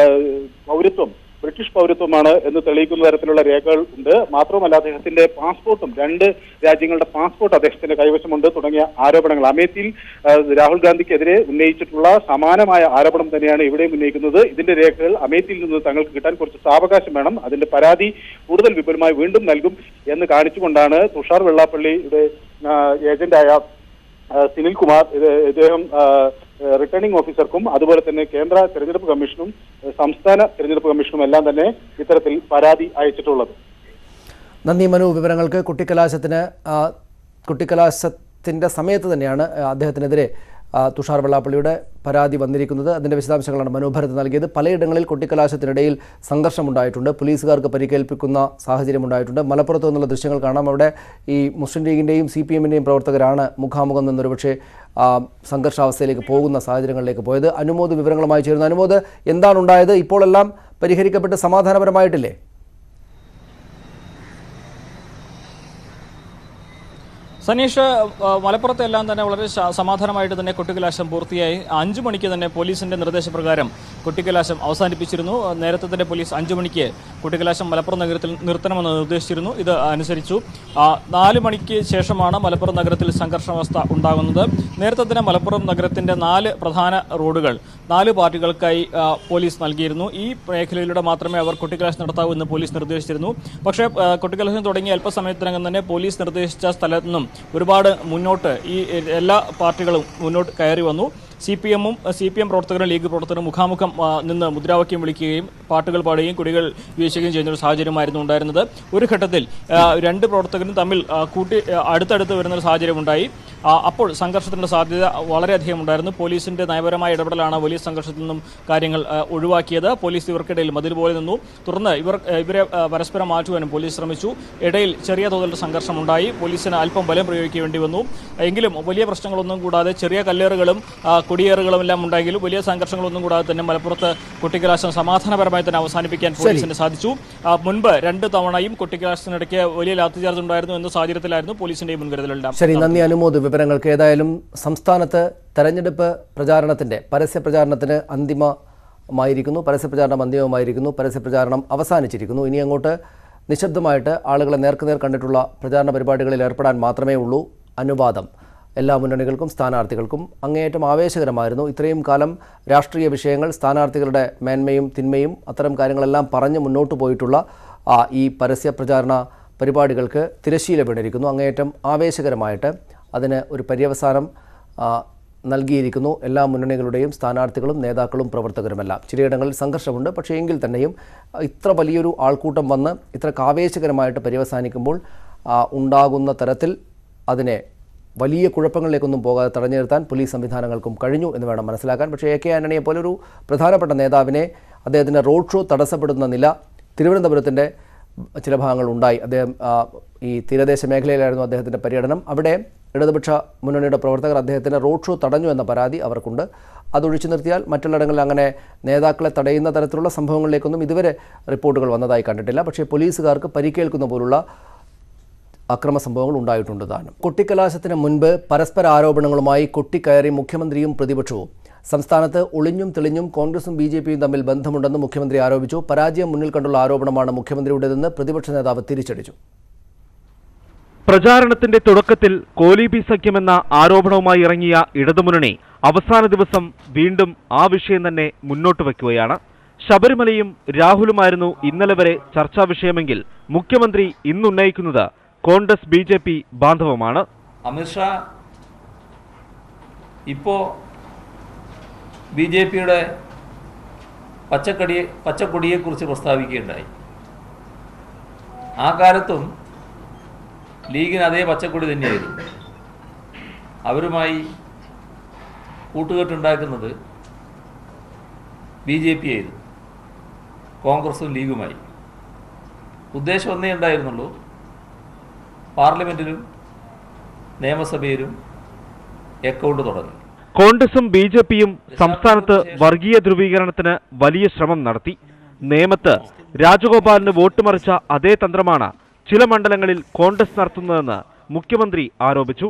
പൗരത്വം ബ്രിട്ടീഷ് പൗരത്വമാണ് എന്ന് തെളിയിക്കുന്ന തരത്തിലുള്ള രേഖകൾ ഉണ്ട്. മാത്രമല്ല അദ്ദേഹത്തിന്റെ പാസ്പോർട്ടും 2 രാജ്യങ്ങളുടെ പാസ്പോർട്ട് അദ്ദേഹത്തിന്റെ കൈവശമുണ്ട് തുടങ്ങിയ ആരോപണങ്ങൾ അമേത്തിയിൽ രാഹുൽ ഗാന്ധിക്കെതിരെ ഉന്നയിച്ചിട്ടുള്ള സമാനമായ ആരോപണം തന്നെയാണ് ഇവിടെയും ഉന്നയിക്കുന്നത്. ഇതിന്റെ രേഖകൾ അമേത്തിയിൽ നിന്ന് തങ്ങൾക്ക് കിട്ടാൻ കുറച്ച് സാവകാശം വേണം, അതിന്റെ പരാതി കൂടുതൽ വിപുലമായി വീണ്ടും നൽകും എന്ന് കാണിച്ചുകൊണ്ടാണ് തുഷാർ വെള്ളാപ്പള്ളിയുടെ ഏജന്റായ സുനിൽ കുമാർ, ഇദ്ദേഹം റിട്ടേണിംഗ് ഓഫീസർക്കും അതുപോലെ തന്നെ കേന്ദ്ര തെരഞ്ഞെടുപ്പ് കമ്മീഷനും സംസ്ഥാന തെരഞ്ഞെടുപ്പ് കമ്മീഷനും എല്ലാം തന്നെ ഇത്തരത്തിൽ പരാതി അയച്ചിട്ടുള്ളത്. നന്ദി മനു വിവരങ്ങൾക്ക്. കുട്ടിക്കലാശത്തിന്റെ സമയത്ത് തന്നെയാണ് അദ്ദേഹത്തിനെതിരെ തുഷാർ വെള്ളാപ്പള്ളിയുടെ പരാതി വന്നിരിക്കുന്നത്. അതിൻ്റെ വിശദാംശങ്ങളാണ് മനോഭരത് നൽകിയത്. പലയിടങ്ങളിൽ കൊട്ടിക്കലാശത്തിനിടയിൽ സംഘർഷമുണ്ടായിട്ടുണ്ട്, പോലീസുകാർക്ക് പരിക്കേൽപ്പിക്കുന്ന സാഹചര്യമുണ്ടായിട്ടുണ്ട്. മലപ്പുറത്ത് നിന്നുള്ള ദൃശ്യങ്ങൾ കാണാം. അവിടെ ഈ മുസ്ലിം ലീഗിൻ്റെയും CPM-ൻ്റെയും പ്രവർത്തകരാണ് മുഖാമുഖം നിന്നൊരു പക്ഷേ സംഘർഷാവസ്ഥയിലേക്ക് പോകുന്ന സാഹചര്യങ്ങളിലേക്ക് പോയത്. അനുമോദ് വിവരങ്ങളുമായി ചേരുന്നു. അനുമോദ്, എന്താണ് ഉണ്ടായത്? ഇപ്പോൾ എല്ലാം പരിഹരിക്കപ്പെട്ട് സമാധാനപരമായിട്ടില്ലേ? സനീഷ്, മലപ്പുറത്തെ എല്ലാം തന്നെ വളരെ സമാധാനമായിട്ട് തന്നെ കൊട്ടിക്കലാശം പൂർത്തിയായി. 5 മണിക്ക് തന്നെ പോലീസിന്റെ നിർദ്ദേശപ്രകാരം കൊട്ടിക്കലാശം അവസാനിപ്പിച്ചിരുന്നു. നേരത്തെ തന്നെ പോലീസ് 5 മണിക്ക് കൊട്ടിക്കലാശം മലപ്പുറം നഗരത്തിൽ നിർത്തണമെന്ന് നിർദ്ദേശിച്ചിരുന്നു. ഇത് അനുസരിച്ചു 4 മണിക്ക് ശേഷമാണ് മലപ്പുറം നഗരത്തിൽ സംഘർഷാവസ്ഥ ഉണ്ടാകുന്നത്. നേരത്തെ തന്നെ മലപ്പുറം നഗരത്തിന്റെ 4 പ്രധാന റോഡുകൾ 4 പാർട്ടികൾക്കായി പോലീസ് നൽകിയിരുന്നു. ഈ മേഖലയിലൂടെ മാത്രമേ അവർ കൊട്ടിക്കലാശം നടത്താവൂ എന്ന് പോലീസ് നിർദ്ദേശിച്ചിരുന്നു. പക്ഷേ കൊട്ടിക്കലാശം തുടങ്ങിയ അല്പസമയത്തിനകം തന്നെ പോലീസ് നിർദ്ദേശിച്ച സ്ഥലത്തു നിന്നും ഒരുപാട് മുന്നോട്ട് ഈ എല്ലാ പാർട്ടികളും മുന്നോട്ട് കയറി വന്നു. CPM പ്രവർത്തകരും ലീഗ് പ്രവർത്തകരും മുഖാമുഖം നിന്ന് മുദ്രാവാക്യം വിളിക്കുകയും പാട്ടുകൾ പാടുകയും കൊടികൾ വീശുകയും ചെയ്യുന്ന ഒരു സാഹചര്യമായിരുന്നു ഉണ്ടായിരുന്നത്. ഒരു ഘട്ടത്തിൽ 2 പ്രവർത്തകരും തമ്മിൽ അടുത്തടുത്ത് വരുന്ന ഒരു സാഹചര്യമുണ്ടായി. അപ്പോൾ സംഘർഷത്തിൻ്റെ സാധ്യത വളരെയധികം ഉണ്ടായിരുന്നു. പോലീസിൻ്റെ നയപരമായ ഇടപെടലാണ് വലിയ സംഘർഷത്തിൽ നിന്നും കാര്യങ്ങൾ ഒഴിവാക്കിയത്. പോലീസ് ഇവർക്കിടയിൽ മതിൽ പോലെ നിന്നു. തുടർന്ന് ഇവരെ പരസ്പരം മാറ്റുവാനും പോലീസ് ശ്രമിച്ചു. ഇടയിൽ ചെറിയ തോതിലുള്ള സംഘർഷമുണ്ടായി. പോലീസിന് അല്പം ബലം പ്രയോഗിക്കേണ്ടി വന്നു. എങ്കിലും വലിയ പ്രശ്നങ്ങളൊന്നും കൂടാതെ ചെറിയ കല്ലേറുകളും കൊടിയേറുകളും എല്ലാം ഉണ്ടെങ്കിലും വലിയ സംഘർഷങ്ങളൊന്നും കൂടാതെ തന്നെ മലപ്പുറത്ത് കൊട്ടിക്കലാശം സമാധാനപരമായി തന്നെ അവസാനിപ്പിക്കാൻ പോലീസിന് സാധിച്ചു. മുൻപ് 2 തവണയും കൊട്ടിക്കലാശത്തിനിടയ്ക്ക് വലിയ ലാത്തിചാർജ് ഉണ്ടായിരുന്നു എന്ന സാഹചര്യത്തിലായിരുന്നു പോലീസിന്റെ മുൻകരുതലുണ്ടാകും. ശരി, നന്ദി അനുമോദ് വിവരങ്ങൾക്ക്. ഏതായാലും സംസ്ഥാനത്ത് തെരഞ്ഞെടുപ്പ് പ്രചാരണത്തിന്റെ പരസ്യപ്രചാരണത്തിന് പരസ്യപ്രചാരണം പരസ്യപ്രചാരണം അവസാനിച്ചിരിക്കുന്നു. ഇനി അങ്ങോട്ട് നിശബ്ദമായിട്ട് ആളുകളെ നേർക്കുനേർ കണ്ടിട്ടുള്ള പ്രചാരണ പരിപാടികളിൽ ഏർപ്പെടാൻ മാത്രമേ ഉള്ളൂ അനുവാദം. എല്ലാ മുന്നണികൾക്കും സ്ഥാനാർത്ഥികൾക്കും അങ്ങേയറ്റം ആവേശകരമായിരുന്നു. ഇത്രയും കാലം രാഷ്ട്രീയ വിഷയങ്ങൾ, സ്ഥാനാർത്ഥികളുടെ മേന്മയും തിന്മയും അത്തരം കാര്യങ്ങളെല്ലാം പറഞ്ഞ് മുന്നോട്ട് പോയിട്ടുള്ള ഈ പരസ്യ പ്രചാരണ പരിപാടികൾക്ക് തിരശ്ശീല വീണിരിക്കുന്നു. അങ്ങേയറ്റം ആവേശകരമായിട്ട് അതിന് ഒരു പര്യവസാനം നൽകിയിരിക്കുന്നു എല്ലാ മുന്നണികളുടെയും സ്ഥാനാർത്ഥികളും നേതാക്കളും പ്രവർത്തകരുമെല്ലാം. ചിലയിടങ്ങളിൽ സംഘർഷമുണ്ട്, പക്ഷേ എങ്കിൽ തന്നെയും ഇത്ര വലിയൊരു ആൾക്കൂട്ടം വന്ന് ഇത്ര ആവേശകരമായിട്ട് പര്യവസാനിക്കുമ്പോൾ ഉണ്ടാകുന്ന തരത്തിൽ അതിനെ വലിയ കുഴപ്പങ്ങളിലേക്കൊന്നും പോകാതെ തടഞ്ഞു നിർത്താൻ പോലീസ് സംവിധാനങ്ങൾക്കും കഴിഞ്ഞു എന്ന് വേണം മനസ്സിലാക്കാൻ. പക്ഷേ AK ആന്റണിയെ പോലൊരു പ്രധാനപ്പെട്ട നേതാവിനെ അദ്ദേഹത്തിൻ്റെ റോഡ് ഷോ തടസ്സപ്പെടുന്ന നില തിരുവനന്തപുരത്തിൻ്റെ ചില ഭാഗങ്ങൾ ഉണ്ടായി. അദ്ദേഹം ഈ തീരദേശ മേഖലയിലായിരുന്നു അദ്ദേഹത്തിൻ്റെ പര്യടനം. അവിടെ ഇടതുപക്ഷ മുന്നണിയുടെ പ്രവർത്തകർ അദ്ദേഹത്തിൻ്റെ റോഡ് ഷോ തടഞ്ഞു എന്ന പരാതി അവർക്കുണ്ട്. അതൊഴിച്ചു നിർത്തിയാൽ മറ്റുള്ളിടങ്ങളിൽ അങ്ങനെ നേതാക്കളെ തടയുന്ന തരത്തിലുള്ള സംഭവങ്ങളിലേക്കൊന്നും ഇതുവരെ റിപ്പോർട്ടുകൾ വന്നതായി കണ്ടിട്ടില്ല. പക്ഷേ പോലീസുകാർക്ക് പരിക്കേൽക്കുന്ന പോലുള്ള അക്രമ സംഭവങ്ങൾ ഉണ്ടായിട്ടുണ്ട് താനും. കൊട്ടിക്കലാശത്തിന് മുൻപ് പരസ്പര ആരോപണങ്ങളുമായി കൊട്ടിക്കയറി മുഖ്യമന്ത്രിയും പ്രതിപക്ഷവും. സംസ്ഥാനത്ത് ഒളിഞ്ഞും തെളിഞ്ഞും കോൺഗ്രസും BJPയും തമ്മിൽ ബന്ധമുണ്ടെന്ന് മുഖ്യമന്ത്രി ആരോപിച്ചു. പരാജയം മുന്നിൽ കണ്ടുള്ള ആരോപണമാണ് മുഖ്യമന്ത്രിയുടേതെന്ന് പ്രതിപക്ഷ നേതാവ് തിരിച്ചടിച്ചു. പ്രചാരണത്തിന്റെ തുടക്കത്തിൽ കോലീബി സഖ്യമെന്ന ആരോപണവുമായി ഇറങ്ങിയ ഇടതുമുന്നണി അവസാന ദിവസം വീണ്ടും ആ വിഷയം തന്നെ മുന്നോട്ട് വയ്ക്കുകയാണ്. ശബരിമലയും രാഹുലുമായിരുന്നു ഇന്നലെ വരെ ചർച്ചാ വിഷയമെങ്കിൽ മുഖ്യമന്ത്രി ഇന്നുന്നയിക്കുന്നത് കോൺഗ്രസ് BJP ബാന്ധവമാണ്. അമിത്ഷാ ഇപ്പോൾ BJPയുടെ പച്ചക്കൊടിയെക്കുറിച്ച് പ്രസ്താവിക്കുകയുണ്ടായി. ആ കാലത്തും ലീഗിന് അതേ പച്ചക്കൊടി തന്നെയായിരുന്നു. അവരുമായി കൂട്ടുകെട്ടുണ്ടാക്കുന്നത് BJP ആയിരുന്നു, കോൺഗ്രസും ലീഗുമായി. ഉദ്ദേശം ഒന്നേ ഉണ്ടായിരുന്നുള്ളൂ, പാർലമെന്റിലും നിയമസഭയിലും അക്കൗണ്ട് തുടങ്ങി. കോൺഗ്രസും BJPയും സംസ്ഥാനത്ത് വർഗീയ ധ്രുവീകരണത്തിന് വലിയ ശ്രമം നടത്തി. നേമത്ത് രാജഗോപാലിന് വോട്ട് മറിച്ച അതേ തന്ത്രമാണ് ചില മണ്ഡലങ്ങളിൽ കോൺഗ്രസ് നടത്തുന്നതെന്ന് മുഖ്യമന്ത്രി ആരോപിച്ചു.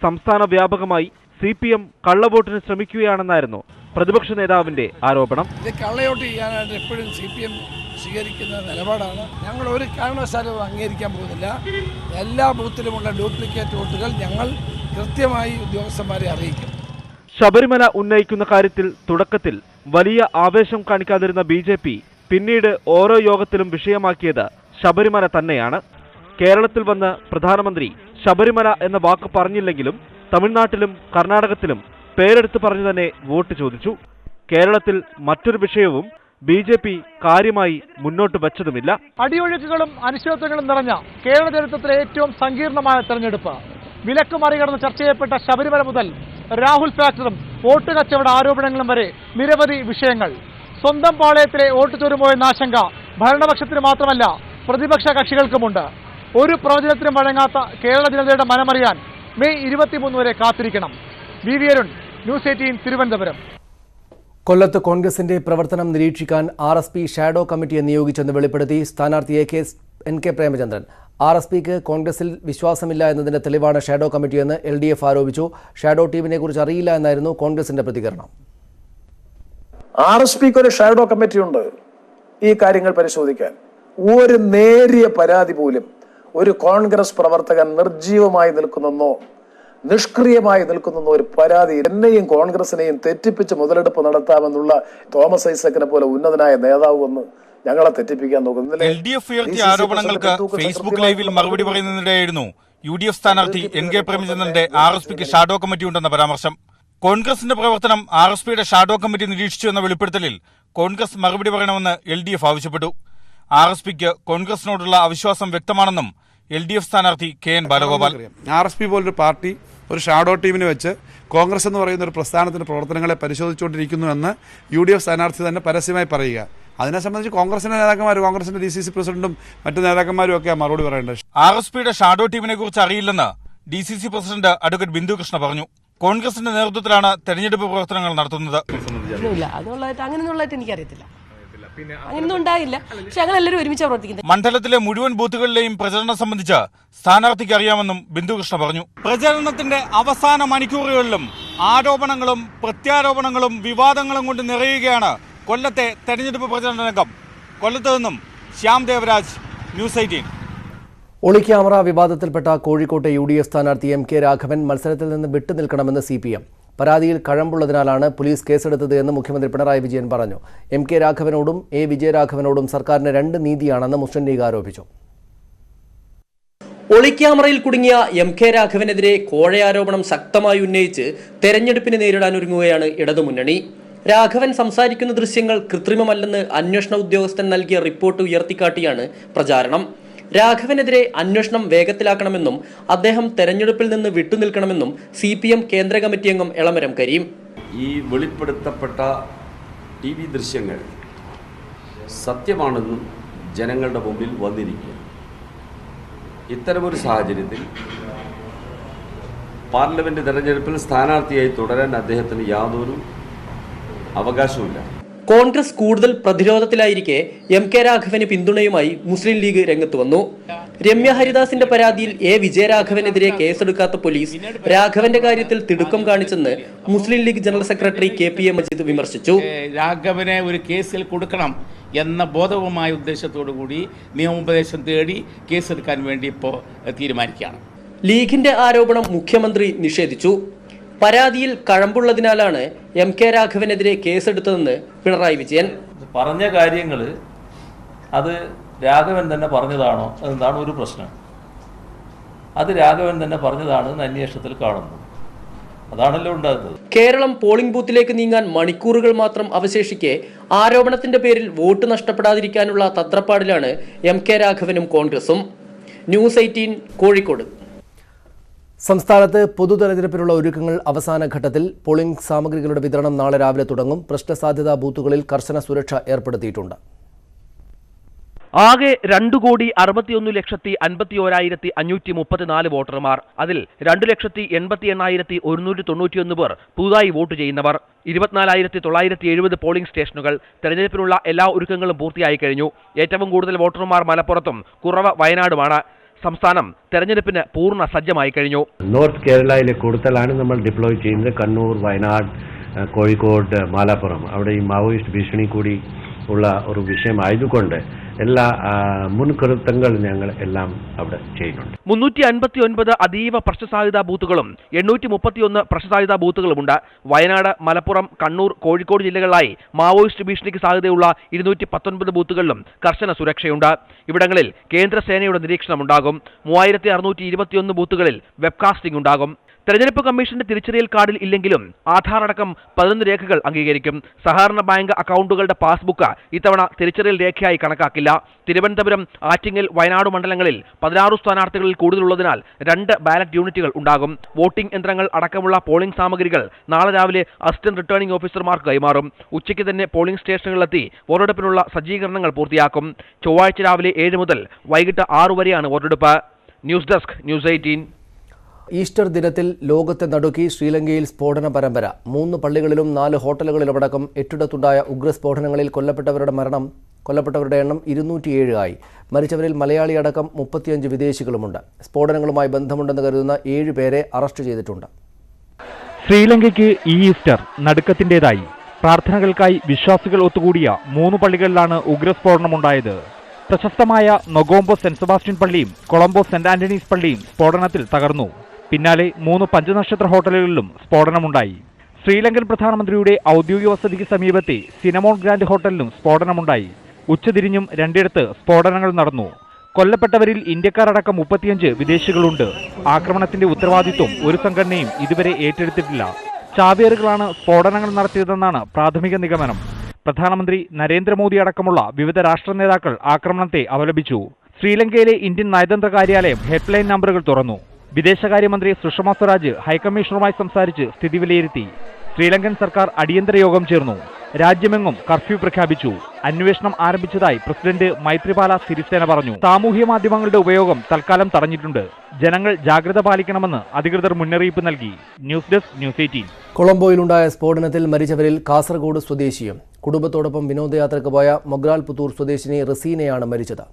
സംസ്ഥാന വ്യാപകമായി CPM കള്ളവോട്ടിന് ശ്രമിക്കുകയാണെന്നായിരുന്നു പ്രതിപക്ഷ നേതാവിന്റെ ആരോപണം. കള്ളവോട്ട് ചെയ്യാനായിട്ട് എപ്പോഴും CPM സ്വീകരിക്കുന്ന നിലപാടാണ്. ഞങ്ങൾ ഒരു കാരണവശാലും അംഗീകരിക്കാൻ പോകുന്നില്ല. എല്ലാ ബൂത്തിലുമുള്ള ഡ്യൂപ്ലിക്കേറ്റ് വോട്ടുകൾ ഞങ്ങൾ കൃത്യമായി ഉദ്യോഗസ്ഥന്മാരെ അറിയിക്കും. ശബരിമല ഉന്നയിക്കുന്ന കാര്യത്തിൽ തുടക്കത്തിൽ വലിയ ആവേശം കാണിക്കാതിരുന്ന BJP പിന്നീട് ഓരോ യോഗത്തിലും വിഷയമാക്കിയത് ശബരിമല തന്നെയാണ്. കേരളത്തിൽ വന്ന് പ്രധാനമന്ത്രി ശബരിമല എന്ന വാക്ക് പറഞ്ഞില്ലെങ്കിലും തമിഴ്നാട്ടിലും കർണാടകത്തിലും പേരെടുത്ത് പറഞ്ഞു തന്നെ വോട്ട് ചോദിച്ചു. കേരളത്തിൽ മറ്റൊരു വിഷയവും BJP കാര്യമായി മുന്നോട്ട് വച്ചതുമില്ല. അടിയൊഴുക്കുകളും അനിശ്ചിതത്വങ്ങളും നിറഞ്ഞ കേരള ചരിത്രത്തിലെ ഏറ്റവും സങ്കീർണമായ തെരഞ്ഞെടുപ്പ്. വിലക്ക് മറികടന്ന് ചർച്ച ചെയ്യപ്പെട്ട ശബരിമല മുതൽ രാഹുൽ ഫാക്ടറും വോട്ട് കച്ചവട ആരോപണങ്ങളും വരെ നിരവധി വിഷയങ്ങൾ. സ്വന്തം പാളയത്തിലെ വോട്ട് ചോരുമോ എന്ന ആശങ്ക ഭരണപക്ഷത്തിന് മാത്രമല്ല പ്രതിപക്ഷ കക്ഷികൾക്കുമുണ്ട്. ഒരു പ്രവചനത്തിനും വഴങ്ങാത്ത കേരള ജനതയുടെ മനമറിയാൻ മെയ് 23 വരെ കാത്തിരിക്കണം. VV Arun, news 18 Thiruvananthapuram. കൊല്ലത്ത് കോൺഗ്രസിന്റെ പ്രവർത്തനം നിരീക്ഷിക്കാൻ RSP ഷാഡോ കമ്മിറ്റിയെ നിയോഗിച്ചെന്ന് വെളിപ്പെടുത്തി സ്ഥാനാർത്ഥി NK പ്രേമചന്ദ്രൻ. RSPക്ക് കോൺഗ്രസിൽ വിശ്വാസമില്ല എന്നതിന്റെ തെളിവാണ് ഷാഡോ കമ്മിറ്റിയെന്ന് LDF ആരോപിച്ചു. ഷാഡോ ടീമിനെ കുറിച്ച് അറിയില്ല എന്നായിരുന്നു കോൺഗ്രസിന്റെ പ്രതികരണം. RSPക്ക് ഒരു ഷാഡോ കമ്മിറ്റിയുണ്ട് ഈ കാര്യങ്ങൾ പരിശോധിക്കാൻ. ഒരു നേരിയ പരാതി പോലും ഒരു കോൺഗ്രസ് പ്രവർത്തകൻ നിർജീവമായി നിൽക്കുന്നെന്നോ നിഷ്ക്രിയമായി നിൽക്കുന്നെന്നോ ഒരു പരാതി എന്നെയും കോൺഗ്രസിനെയും തെറ്റിപ്പിച്ച് മുതലെടുപ്പ് നടത്താമെന്നുള്ള തോമസ് ഐസക്കിനെ പോലെ ഉന്നതനായ നേതാവ് വന്ന് ഞങ്ങളെ തെറ്റിപ്പിക്കാൻ നോക്കുന്നില്ല. LDF ഉയർത്തിയ ആരോപണങ്ങൾക്ക് ഫേസ്ബുക്ക് ലൈവിൽ മറുപടി പറയുന്നതിനിടെയായിരുന്നു UDF സ്ഥാനാർത്ഥി NK പ്രേമചന്ദ്രന്റെ RSPക്ക് ഷാഡോ കമ്മിറ്റി ഉണ്ടെന്ന പരാമർശം. കോൺഗ്രസിന്റെ പ്രവർത്തനം RSPയുടെ ഷാഡോ കമ്മിറ്റി നിരീക്ഷിച്ചു എന്ന വെളിപ്പെടുത്തലിൽ കോൺഗ്രസ് മറുപടി പറയണമെന്ന് LDF ആവശ്യപ്പെട്ടു. RSPക്ക് കോൺഗ്രസിനോടുള്ള അവിശ്വാസം വ്യക്തമാണെന്നും LDF സ്ഥാനാർത്ഥി KN ബാലഗോപാൽ. RSP പോലൊരു പാർട്ടി ഒരു ഷാഡോ ടീമിനെ വെച്ച് കോൺഗ്രസ് എന്ന് പറയുന്ന ഒരു പ്രസ്ഥാനത്തിന്റെ പ്രവർത്തനങ്ങളെ പരിശോധിച്ചുകൊണ്ടിരിക്കുന്നു എന്ന് UDF സ്ഥാനാർത്ഥി തന്നെ പരസ്യമായി പറയുക. അതിനെ സംബന്ധിച്ച് കോൺഗ്രസിന്റെ നേതാക്കന്മാർ, കോൺഗ്രസിന്റെ DCC പ്രസിഡന്റും മറ്റു നേതാക്കന്മാരും ഒക്കെ മറുപടി പറയേണ്ടത്. RSPയുടെ ഷാഡോ ടീമിനെ കുറിച്ച് അറിയില്ലെന്ന് DCC president advocate Bindu Krishna പറഞ്ഞു. കോൺഗ്രസിന്റെ നേതൃത്വത്തിലാണ് തെരഞ്ഞെടുപ്പ് പ്രവർത്തനങ്ങൾ നടത്തുന്നത്. അങ്ങനെയുള്ളതായിട്ട് എനിക്കറിയത്തില്ല, അങ്ങനെയൊന്നും ഉണ്ടായില്ല. പക്ഷെ അങ്ങനെ എല്ലാവരും ഒരുമിച്ച് പ്രവർത്തിക്കുന്നത്. മണ്ഡലത്തിലെ മുഴുവൻ ബൂത്തുകളിലെയും പ്രചരണം സംബന്ധിച്ച് സ്ഥാനാർത്ഥിക്ക് അറിയാമെന്നും ബിന്ദു കൃഷ്ണ പറഞ്ഞു. പ്രചരണത്തിന്റെ അവസാന മണിക്കൂറുകളിലും ആരോപണങ്ങളും പ്രത്യാരോപണങ്ങളും വിവാദങ്ങളും കൊണ്ട് നിറയുകയാണ് കൊല്ലത്തെ തെരഞ്ഞെടുപ്പ് പ്രചരണ രംഗം. കൊല്ലത്ത് നിന്നും ശ്യാം ദേവരാജ്, ന്യൂസ് 18. ഒളിക്യാമറ വിവാദത്തിൽപ്പെട്ട കോഴിക്കോട്ടെ UDF സ്ഥാനാർത്ഥി MK രാഘവൻ മത്സരത്തിൽ നിന്ന് വിട്ടുനിൽക്കണമെന്ന് CPM. പരാതിയിൽ കഴമ്പുള്ളതിനാലാണ് പോലീസ് കേസെടുത്തത് എന്ന് മുഖ്യമന്ത്രി പിണറായി വിജയൻ പറഞ്ഞു. MK രാഘവനോടും A വിജയരാഘവനോടും സർക്കാരിന് രണ്ട് നീതിയാണെന്ന് മുസ്ലിം ലീഗ് ആരോപിച്ചു. ഒളിക്യാമറയിൽ കുടുങ്ങിയ MK രാഘവനെതിരെ കോഴയാരോപണം ശക്തമായി ഉന്നയിച്ച് തെരഞ്ഞെടുപ്പിനെ നേരിടാൻ ഒരുങ്ങുകയാണ് ഇടതുമുന്നണി. രാഘവൻ സംസാരിക്കുന്ന ദൃശ്യങ്ങൾ കൃത്രിമമല്ലെന്ന് അന്വേഷണ ഉദ്യോഗസ്ഥൻ നൽകിയ റിപ്പോർട്ട് ഉയർത്തിക്കാട്ടിയാണ് പ്രചാരണം. രാഘവനെതിരെ അന്വേഷണം വേഗത്തിലാക്കണമെന്നും അദ്ദേഹം തെരഞ്ഞെടുപ്പിൽ നിന്ന് വിട്ടുനിൽക്കണമെന്നും CPM കേന്ദ്ര കമ്മിറ്റി അംഗം എളമരം കരീം. ഈ വെളിപ്പെടുത്തപ്പെട്ട TV ദൃശ്യങ്ങൾ സത്യമാണെന്നും ജനങ്ങളുടെ മുമ്പിൽ വന്നിരിക്കുക. ഇത്തരമൊരു സാഹചര്യത്തിൽ പാർലമെന്റ് തെരഞ്ഞെടുപ്പിൽ സ്ഥാനാർത്ഥിയായി തുടരാൻ അദ്ദേഹത്തിന് യാതൊരു അവകാശവുമില്ല. കോൺഗ്രസ് കൂടുതൽ പ്രതിരോധത്തിലായിരിക്കെ MK രാഘവന് പിന്തുണയുമായി മുസ്ലിം ലീഗ് രംഗത്ത് വന്നു. രമ്യ ഹരിദാസിന്റെ പരാതിയിൽ വിജയരാഘവനെതിരെ കേസെടുക്കാത്ത പോലീസ് രാഘവന്റെ കാര്യത്തിൽ തിടുക്കം കാണിച്ചെന്ന് Muslim League general secretary KPA Majeed വിമർശിച്ചു. രാഘവനെ ഒരു കേസിൽ കൊടുക്കണം എന്ന ബോധവുമായ ഉദ്ദേശത്തോടു കൂടി നിയമോപദേശം തേടി കേസെടുക്കാൻ വേണ്ടി ഇപ്പോൾ തീരുമാനിക്കുകയാണ്. ലീഗിന്റെ ആരോപണം മുഖ്യമന്ത്രി നിഷേധിച്ചു. പരാതിയിൽ കഴമ്പുള്ളതിനാലാണ് MK രാഘവനെതിരെ കേസെടുത്തതെന്ന് പിണറായി വിജയൻ പറഞ്ഞ കാര്യങ്ങൾ അത് രാഘവൻ തന്നെ പറഞ്ഞതാണോ എന്നതാണ് ഒരു പ്രശ്നം. അത് രാഘവൻ തന്നെ പറഞ്ഞതാണെന്ന് അന്വേഷണത്തിൽ കാണുന്നു. അതാണല്ലോ ഉണ്ടാകുന്നത്. കേരളം പോളിംഗ് ബൂത്തിലേക്ക് നീങ്ങാൻ മണിക്കൂറുകൾ മാത്രം അവശേഷിക്കെ ആരോപണത്തിന്റെ പേരിൽ വോട്ട് നഷ്ടപ്പെടാതിരിക്കാനുള്ള തത്രപ്പാടിലാണ് MK രാഘവനും കോൺഗ്രസും. ന്യൂസ് 18 കോഴിക്കോട്. സംസ്ഥാനത്ത് പൊതു തെരഞ്ഞെടുപ്പിനുള്ള ഒരുക്കങ്ങൾ അവസാന ഘട്ടത്തിൽ. പോളിംഗ് സാമഗ്രികളുടെ വിതരണം നാളെ രാവിലെ തുടങ്ങും. പ്രശ്നസാധ്യതാ ബൂത്തുകളിൽ കർശന സുരക്ഷ ഏർപ്പെടുത്തിയിട്ടുണ്ട്. ആകെ 2,61,51,534 വോട്ടർമാർ. അതിൽ 2,88,191 പേർ പുതുതായി വോട്ട് ചെയ്യുന്നവർ. 24,970 പോളിംഗ് സ്റ്റേഷനുകൾ. തെരഞ്ഞെടുപ്പിനുള്ള എല്ലാ ഒരുക്കങ്ങളും പൂർത്തിയായി കഴിഞ്ഞു. ഏറ്റവും കൂടുതൽ വോട്ടർമാർ മലപ്പുറത്തും കുറവ് വയനാടുമാണ്. സംസ്ഥാനം തെരഞ്ഞെടുപ്പിന് പൂർണ്ണ സജ്ജമായി കഴിഞ്ഞു. നോർത്ത് കേരളയിലെ കൂടുതലാണ് നമ്മൾ ഡിപ്ലോയ് ചെയ്യുന്നത്. കണ്ണൂർ, വയനാട്, കോഴിക്കോട്, മലപ്പുറം. അവിടെ ഈ മാവോയിസ്റ്റ് ഭീഷണി കൂടി ഉള്ള ഒരു വിഷയമായതുകൊണ്ട് എല്ലാ മുൻകരുതലുകൾ ഞങ്ങൾ എല്ലാം അവിടെ ചെയ്യുന്നുണ്ട്. 359 അതീവ പ്രശ്നസാധ്യതാ ബൂത്തുകളും 831 പ്രശ്നസാധ്യതാ ബൂത്തുകളുമുണ്ട്. വയനാട്, മലപ്പുറം, കണ്ണൂർ, കോഴിക്കോട് ജില്ലകളിലായി മാവോയിസ്റ്റ് ഭീഷണിക്ക് സാധ്യതയുള്ള 219 ബൂത്തുകളിലും കർശന സുരക്ഷയുണ്ട്. ഇവിടങ്ങളിൽ കേന്ദ്രസേനയുടെ നിരീക്ഷണമുണ്ടാകും. 3621 ബൂത്തുകളിൽ വെബ്കാസ്റ്റിംഗ് ഉണ്ടാകും. തെരഞ്ഞെടുപ്പ് കമ്മീഷന്റെ തിരിച്ചറിയൽ കാർഡിൽ ഇല്ലെങ്കിലും ആധാർ അടക്കം 11 രേഖകൾ അംഗീകരിക്കും. സഹകരണ ബാങ്ക് അക്കൗണ്ടുകളുടെ പാസ്ബുക്ക് ഇത്തവണ തിരിച്ചറിയൽ രേഖയായി കണക്കാക്കില്ല. തിരുവനന്തപുരം, ആറ്റിങ്ങൽ, വയനാട് മണ്ഡലങ്ങളിൽ 16 സ്ഥാനാർത്ഥികളിൽ കൂടുതലുള്ളതിനാൽ 2 ബാലറ്റ് യൂണിറ്റുകൾ ഉണ്ടാകും. വോട്ടിംഗ് യന്ത്രങ്ങൾ അടക്കമുള്ള പോളിംഗ് സാമഗ്രികൾ നാളെ രാവിലെ അസിസ്റ്റന്റ് റിട്ടേണിംഗ് ഓഫീസർമാർക്ക് കൈമാറും. ഉച്ചയ്ക്ക് തന്നെ പോളിംഗ് സ്റ്റേഷനുകളിലെത്തി വോട്ടെടുപ്പിനുള്ള സജ്ജീകരണങ്ങൾ പൂർത്തിയാക്കും. ചൊവ്വാഴ്ച രാവിലെ 7 മുതൽ വൈകിട്ട് 6 വരെയാണ് വോട്ടെടുപ്പ്. News desk, news 18. ഈസ്റ്റർ ദിനത്തിൽ ലോകത്തെ നടുക്കി ശ്രീലങ്കയിൽ സ്ഫോടന പരമ്പര. 3 പള്ളികളിലും 4 ഹോട്ടലുകളിലുമടക്കം 8ഇടത്തുണ്ടായ ഉഗ്രസ്ഫോടനങ്ങളിൽ കൊല്ലപ്പെട്ടവരുടെ എണ്ണം 207 ആയി. മരിച്ചവരിൽ മലയാളി അടക്കം 35 വിദേശികളുമുണ്ട്. സ്ഫോടനങ്ങളുമായി ബന്ധമുണ്ടെന്ന് കരുതുന്ന 7 പേരെ അറസ്റ്റ് ചെയ്തിട്ടുണ്ട്. ശ്രീലങ്കയ്ക്ക് ഈ ഈസ്റ്റർ നടുക്കത്തിൻ്റെതായി. പ്രാർത്ഥനകൾക്കായി വിശ്വാസികൾ ഒത്തുകൂടിയ 3 പള്ളികളിലാണ് ഉഗ്രസ്ഫോടനമുണ്ടായത്. പ്രശസ്തമായ നൊഗോംബോ സെന്റ് സെബാസ്റ്റ്യൻ പള്ളിയും കൊളംബോ സെന്റ് ആന്റണീസ് പള്ളിയും സ്ഫോടനത്തിൽ തകർന്നു. പിന്നാലെ 3 5-നക്ഷത്ര ഹോട്ടലുകളിലും സ്ഫോടനമുണ്ടായി. ശ്രീലങ്കൻ പ്രധാനമന്ത്രിയുടെ ഔദ്യോഗിക വസതിക്ക് സമീപത്തെ സിനമോൺ ഗ്രാൻഡ് ഹോട്ടലിലും സ്ഫോടനമുണ്ടായി. ഉച്ചതിരിഞ്ഞും 2ഇടത്ത് സ്ഫോടനങ്ങൾ നടന്നു. കൊല്ലപ്പെട്ടവരിൽ ഇന്ത്യക്കാരടക്കം 35 വിദേശികളുണ്ട്. ആക്രമണത്തിന്റെ ഉത്തരവാദിത്വം ഒരു സംഘടനയും ഇതുവരെ ഏറ്റെടുത്തിട്ടില്ല. ചാവേറുകളാണ് സ്ഫോടനങ്ങൾ നടത്തിയതെന്നാണ് പ്രാഥമിക നിഗമനം. പ്രധാനമന്ത്രി നരേന്ദ്രമോദി അടക്കമുള്ള വിവിധ രാഷ്ട്ര നേതാക്കൾ ആക്രമണത്തെ അപലപിച്ചു. ശ്രീലങ്കയിലെ ഇന്ത്യൻ നയതന്ത്ര കാര്യാലയം ഹെൽപ്പ് ലൈൻ നമ്പറുകൾ തുറന്നു. വിദേശകാര്യമന്ത്രി സുഷമ സ്വരാജ് ഹൈക്കമ്മീഷണറുമായി സംസാരിച്ച് സ്ഥിതി വിലയിരുത്തി. ശ്രീലങ്കൻ സർക്കാർ അടിയന്തര യോഗം ചേർന്നു. രാജ്യമെങ്ങും കർഫ്യൂ പ്രഖ്യാപിച്ചു. അന്വേഷണം ആരംഭിച്ചതായി പ്രസിഡന്റ് മൈത്രിപാല സിരിസേന പറഞ്ഞു. സാമൂഹ്യ മാധ്യമങ്ങളുടെ ഉപയോഗം തൽക്കാലം തടഞ്ഞിട്ടുണ്ട്. ജനങ്ങൾ ജാഗ്രത പാലിക്കണമെന്ന് അധികൃതർ മുന്നറിയിപ്പ് നൽകി. News desk, news 18. കൊളംബോയിലുണ്ടായ സ്ഫോടനത്തിൽ മരിച്ചവരിൽ കാസർഗോഡ് സ്വദേശിയും കുടുംബത്തോടൊപ്പം വിനോദയാത്രയ്ക്ക് പോയ മൊഗ്രാൽ പുത്തൂർ സ്വദേശിനി റസീനയാണ് മരിച്ചത്.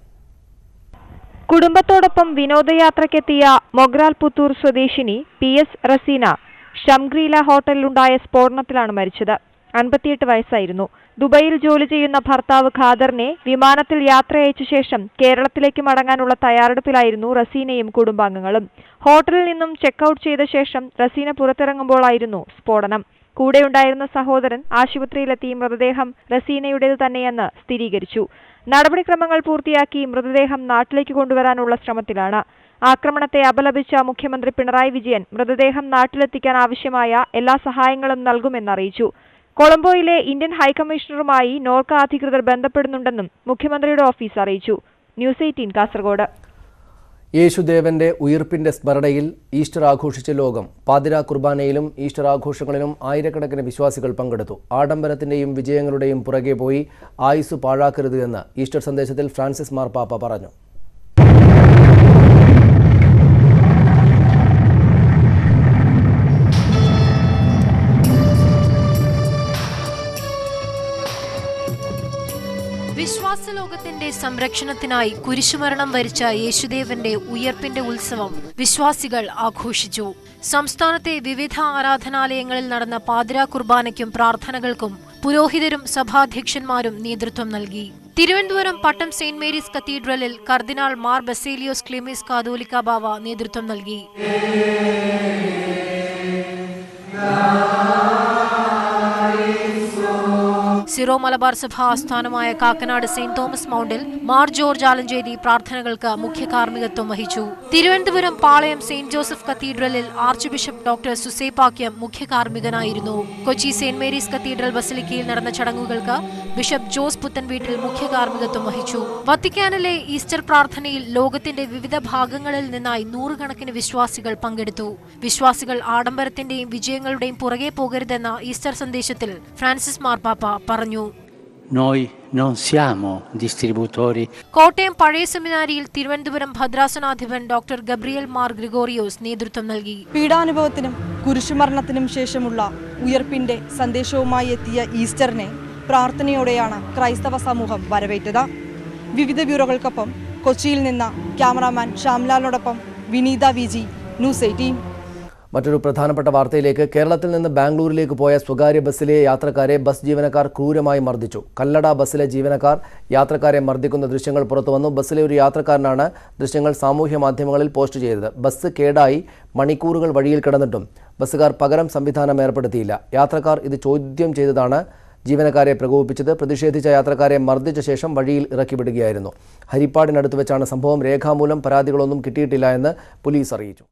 കുടുംബത്തോടൊപ്പം വിനോദയാത്രയ്ക്കെത്തിയ മൊഗ്രാൽ പുത്തൂർ സ്വദേശിനി PS റസീന ഷംഗ്രീല ഹോട്ടലിലുണ്ടായ സ്ഫോടനത്തിലാണ് മരിച്ചത്. 58 വയസ്സായിരുന്നു. ദുബൈയിൽ ജോലി ചെയ്യുന്ന ഭർത്താവ് ഖാദറിനെ വിമാനത്തിൽ യാത്രയച്ച ശേഷം കേരളത്തിലേക്ക് മടങ്ങാനുള്ള തയ്യാറെടുപ്പിലായിരുന്നു റസീനയും കുടുംബാംഗങ്ങളും. ഹോട്ടലിൽ നിന്നും ചെക്കൌട്ട് ചെയ്ത ശേഷം റസീന പുറത്തിറങ്ങുമ്പോഴായിരുന്നു സ്ഫോടനം. കൂടെയുണ്ടായിരുന്ന സഹോദരൻ ആശുപത്രിയിലെത്തി മൃതദേഹം റസീനയുടേത് തന്നെയെന്ന് സ്ഥിരീകരിച്ചു. നടപടിക്രമങ്ങൾ പൂർത്തിയാക്കി മൃതദേഹം നാട്ടിലേക്ക് കൊണ്ടുവരാനുള്ള ശ്രമത്തിലാണ്. ആക്രമണത്തെ അപലപിച്ച മുഖ്യമന്ത്രി പിണറായി വിജയൻ മൃതദേഹം നാട്ടിലെത്തിക്കാൻ ആവശ്യമായ എല്ലാ സഹായങ്ങളും നൽകുമെന്നറിയിച്ചു. കൊളംബോയിലെ ഇന്ത്യൻ ഹൈക്കമ്മീഷണറുമായി നോർക്ക അധികൃതർ ബന്ധപ്പെടുന്നുണ്ടെന്നും മുഖ്യമന്ത്രിയുടെ ഓഫീസ് അറിയിച്ചു. ന്യൂസ് 18 കാസർഗോഡ്. യേശുദേവന്റെ ഉയിർപ്പിന്റെ സ്മരണയിൽ ഈസ്റ്റർ ആഘോഷിച്ച ലോകം. പാതിരാ കുർബാനയിലും ഈസ്റ്റർ ആഘോഷങ്ങളിലും ആയിരക്കണക്കിന് വിശ്വാസികൾ പങ്കെടുത്തു. ആഡംബരത്തിന്റെയും വിജയങ്ങളുടെയും പുറകെ പോയി ആയുസ് പാഴാക്കരുത് എന്ന് ഈസ്റ്റർ സന്ദേശത്തിൽ ഫ്രാൻസിസ് മാർപ്പാപ്പ പറഞ്ഞു. വിശ്വാസലോകത്തിന്റെ സംരക്ഷണത്തിനായി കുരിശുമരണം വരിച്ച യേശുദേവന്റെ ഉയർപ്പിന്റെ ഉത്സവം വിശ്വാസികൾ ആഘോഷിച്ചു. സംസ്ഥാനത്തെ വിവിധ ആരാധനാലയങ്ങളിൽ നടന്ന പാതിരാ കുർബാനയ്ക്കും പ്രാർത്ഥനകൾക്കും പുരോഹിതരും സഭാധ്യക്ഷന്മാരും നേതൃത്വം നൽകി. തിരുവനന്തപുരം പട്ടം സെന്റ് മേരീസ് കത്തീഡ്രലിൽ കർദിനാൾ മാർ ബസേലിയോസ് ക്ലീമീസ് കാതോലിക്ക ബാവ നേതൃത്വം നൽകി. സിറോ മലബാർ സഭ ആസ്ഥാനമായ കാക്കനാട് സെന്റ് തോമസ് മൗണ്ടിൽ മാർ ജോർജ് ആലഞ്ചേരി പ്രാർത്ഥനകൾക്ക് മുഖ്യ കാർമ്മികത്വം വഹിച്ചു. തിരുവനന്തപുരം പാളയം സെന്റ് ജോസഫ് കത്തീഡ്രലിൽ ആർച്ച് ബിഷപ്പ് ഡോക്ടർ സുസേപാക്യം മുഖ്യ കാർമ്മികനായിരുന്നു. കൊച്ചി സെന്റ് മേരീസ് കത്തീഡ്രൽ ബസിലിക്കയിൽ നടന്ന ചടങ്ങുകൾക്ക് ബിഷപ്പ് ജോസ് പുത്തൻവീട്ടിൽ മുഖ്യ കാർമ്മികത്വം വഹിച്ചു. വത്തിക്കാനിലെ ഈസ്റ്റർ പ്രാർത്ഥനയിൽ ലോകത്തിന്റെ വിവിധ ഭാഗങ്ങളിൽ നിന്നായി നൂറുകണക്കിന് വിശ്വാസികൾ പങ്കെടുത്തു. വിശ്വാസികൾ ആഡംബരത്തിന്റെയും വിജയങ്ങളുടെയും പുറകെ പോകരുതെന്ന ഈസ്റ്റർ സന്ദേശത്തിൽ ഫ്രാൻസിസ് മാർപ്പാപ്പ പറഞ്ഞു. കോട്ടയം പഴയ സെമിനാരിയിൽ തിരുവനന്തപുരം ഭദ്രാസനാധിപൻ ഡോക്ടർ ഗബ്രിയേൽ മാർ ഗ്രിഗോറിയോസ് നേതൃത്വം നൽകി. പീഡാനുഭവത്തിനും കുരിശുമരണത്തിനും ശേഷമുള്ള ഉയർപ്പിന്റെ സന്ദേശവുമായി എത്തിയ ഈസ്റ്ററിനെ പ്രാർത്ഥനയോടെയാണ് ക്രൈസ്തവ സമൂഹം വരവേറ്റത്. വിവിധ ബ്യൂറോകൾക്കൊപ്പം കൊച്ചിയിൽ നിന്ന് ക്യാമറാമാൻ ശ്യാംലാലിനോടൊപ്പം വിനീത വിജി, ന്യൂസ് 18. മറ്റൊരു പ്രധാനപ്പെട്ട വാർത്തയിലേക്ക്. കേരളത്തിൽ നിന്ന് ബാംഗ്ലൂരിലേക്ക് പോയ സ്വകാര്യ ബസ്സിലെ യാത്രക്കാരെ ബസ് ജീവനക്കാർ ക്രൂരമായി മർദ്ദിച്ചു. കല്ലട ബസ്സിലെ ജീവനക്കാർ യാത്രക്കാരെ മർദ്ദിക്കുന്ന ദൃശ്യങ്ങൾ പുറത്തുവന്നു. ബസ്സിലെ ഒരു യാത്രക്കാരനാണ് ദൃശ്യങ്ങൾ സാമൂഹ്യ മാധ്യമങ്ങളിൽ പോസ്റ്റ് ചെയ്തത്. ബസ് കേടായി മണിക്കൂറുകൾ വഴിയിൽ കിടന്നിട്ടും ബസ്സുകാർ പകരം സംവിധാനം ഏർപ്പെടുത്തിയില്ല. യാത്രക്കാർ ഇത് ചോദ്യം ചെയ്തതാണ് ജീവനക്കാരെ പ്രകോപിപ്പിച്ചത്. പ്രതിഷേധിച്ച യാത്രക്കാരെ മർദ്ദിച്ച ശേഷം വഴിയിൽ ഇറക്കിവിടുകയായിരുന്നു. ഹരിപ്പാടിനടുത്ത് വെച്ചാണ് സംഭവം. രേഖാമൂലം പരാതികളൊന്നും കിട്ടിയിട്ടില്ല എന്ന് പോലീസ് അറിയിച്ചു.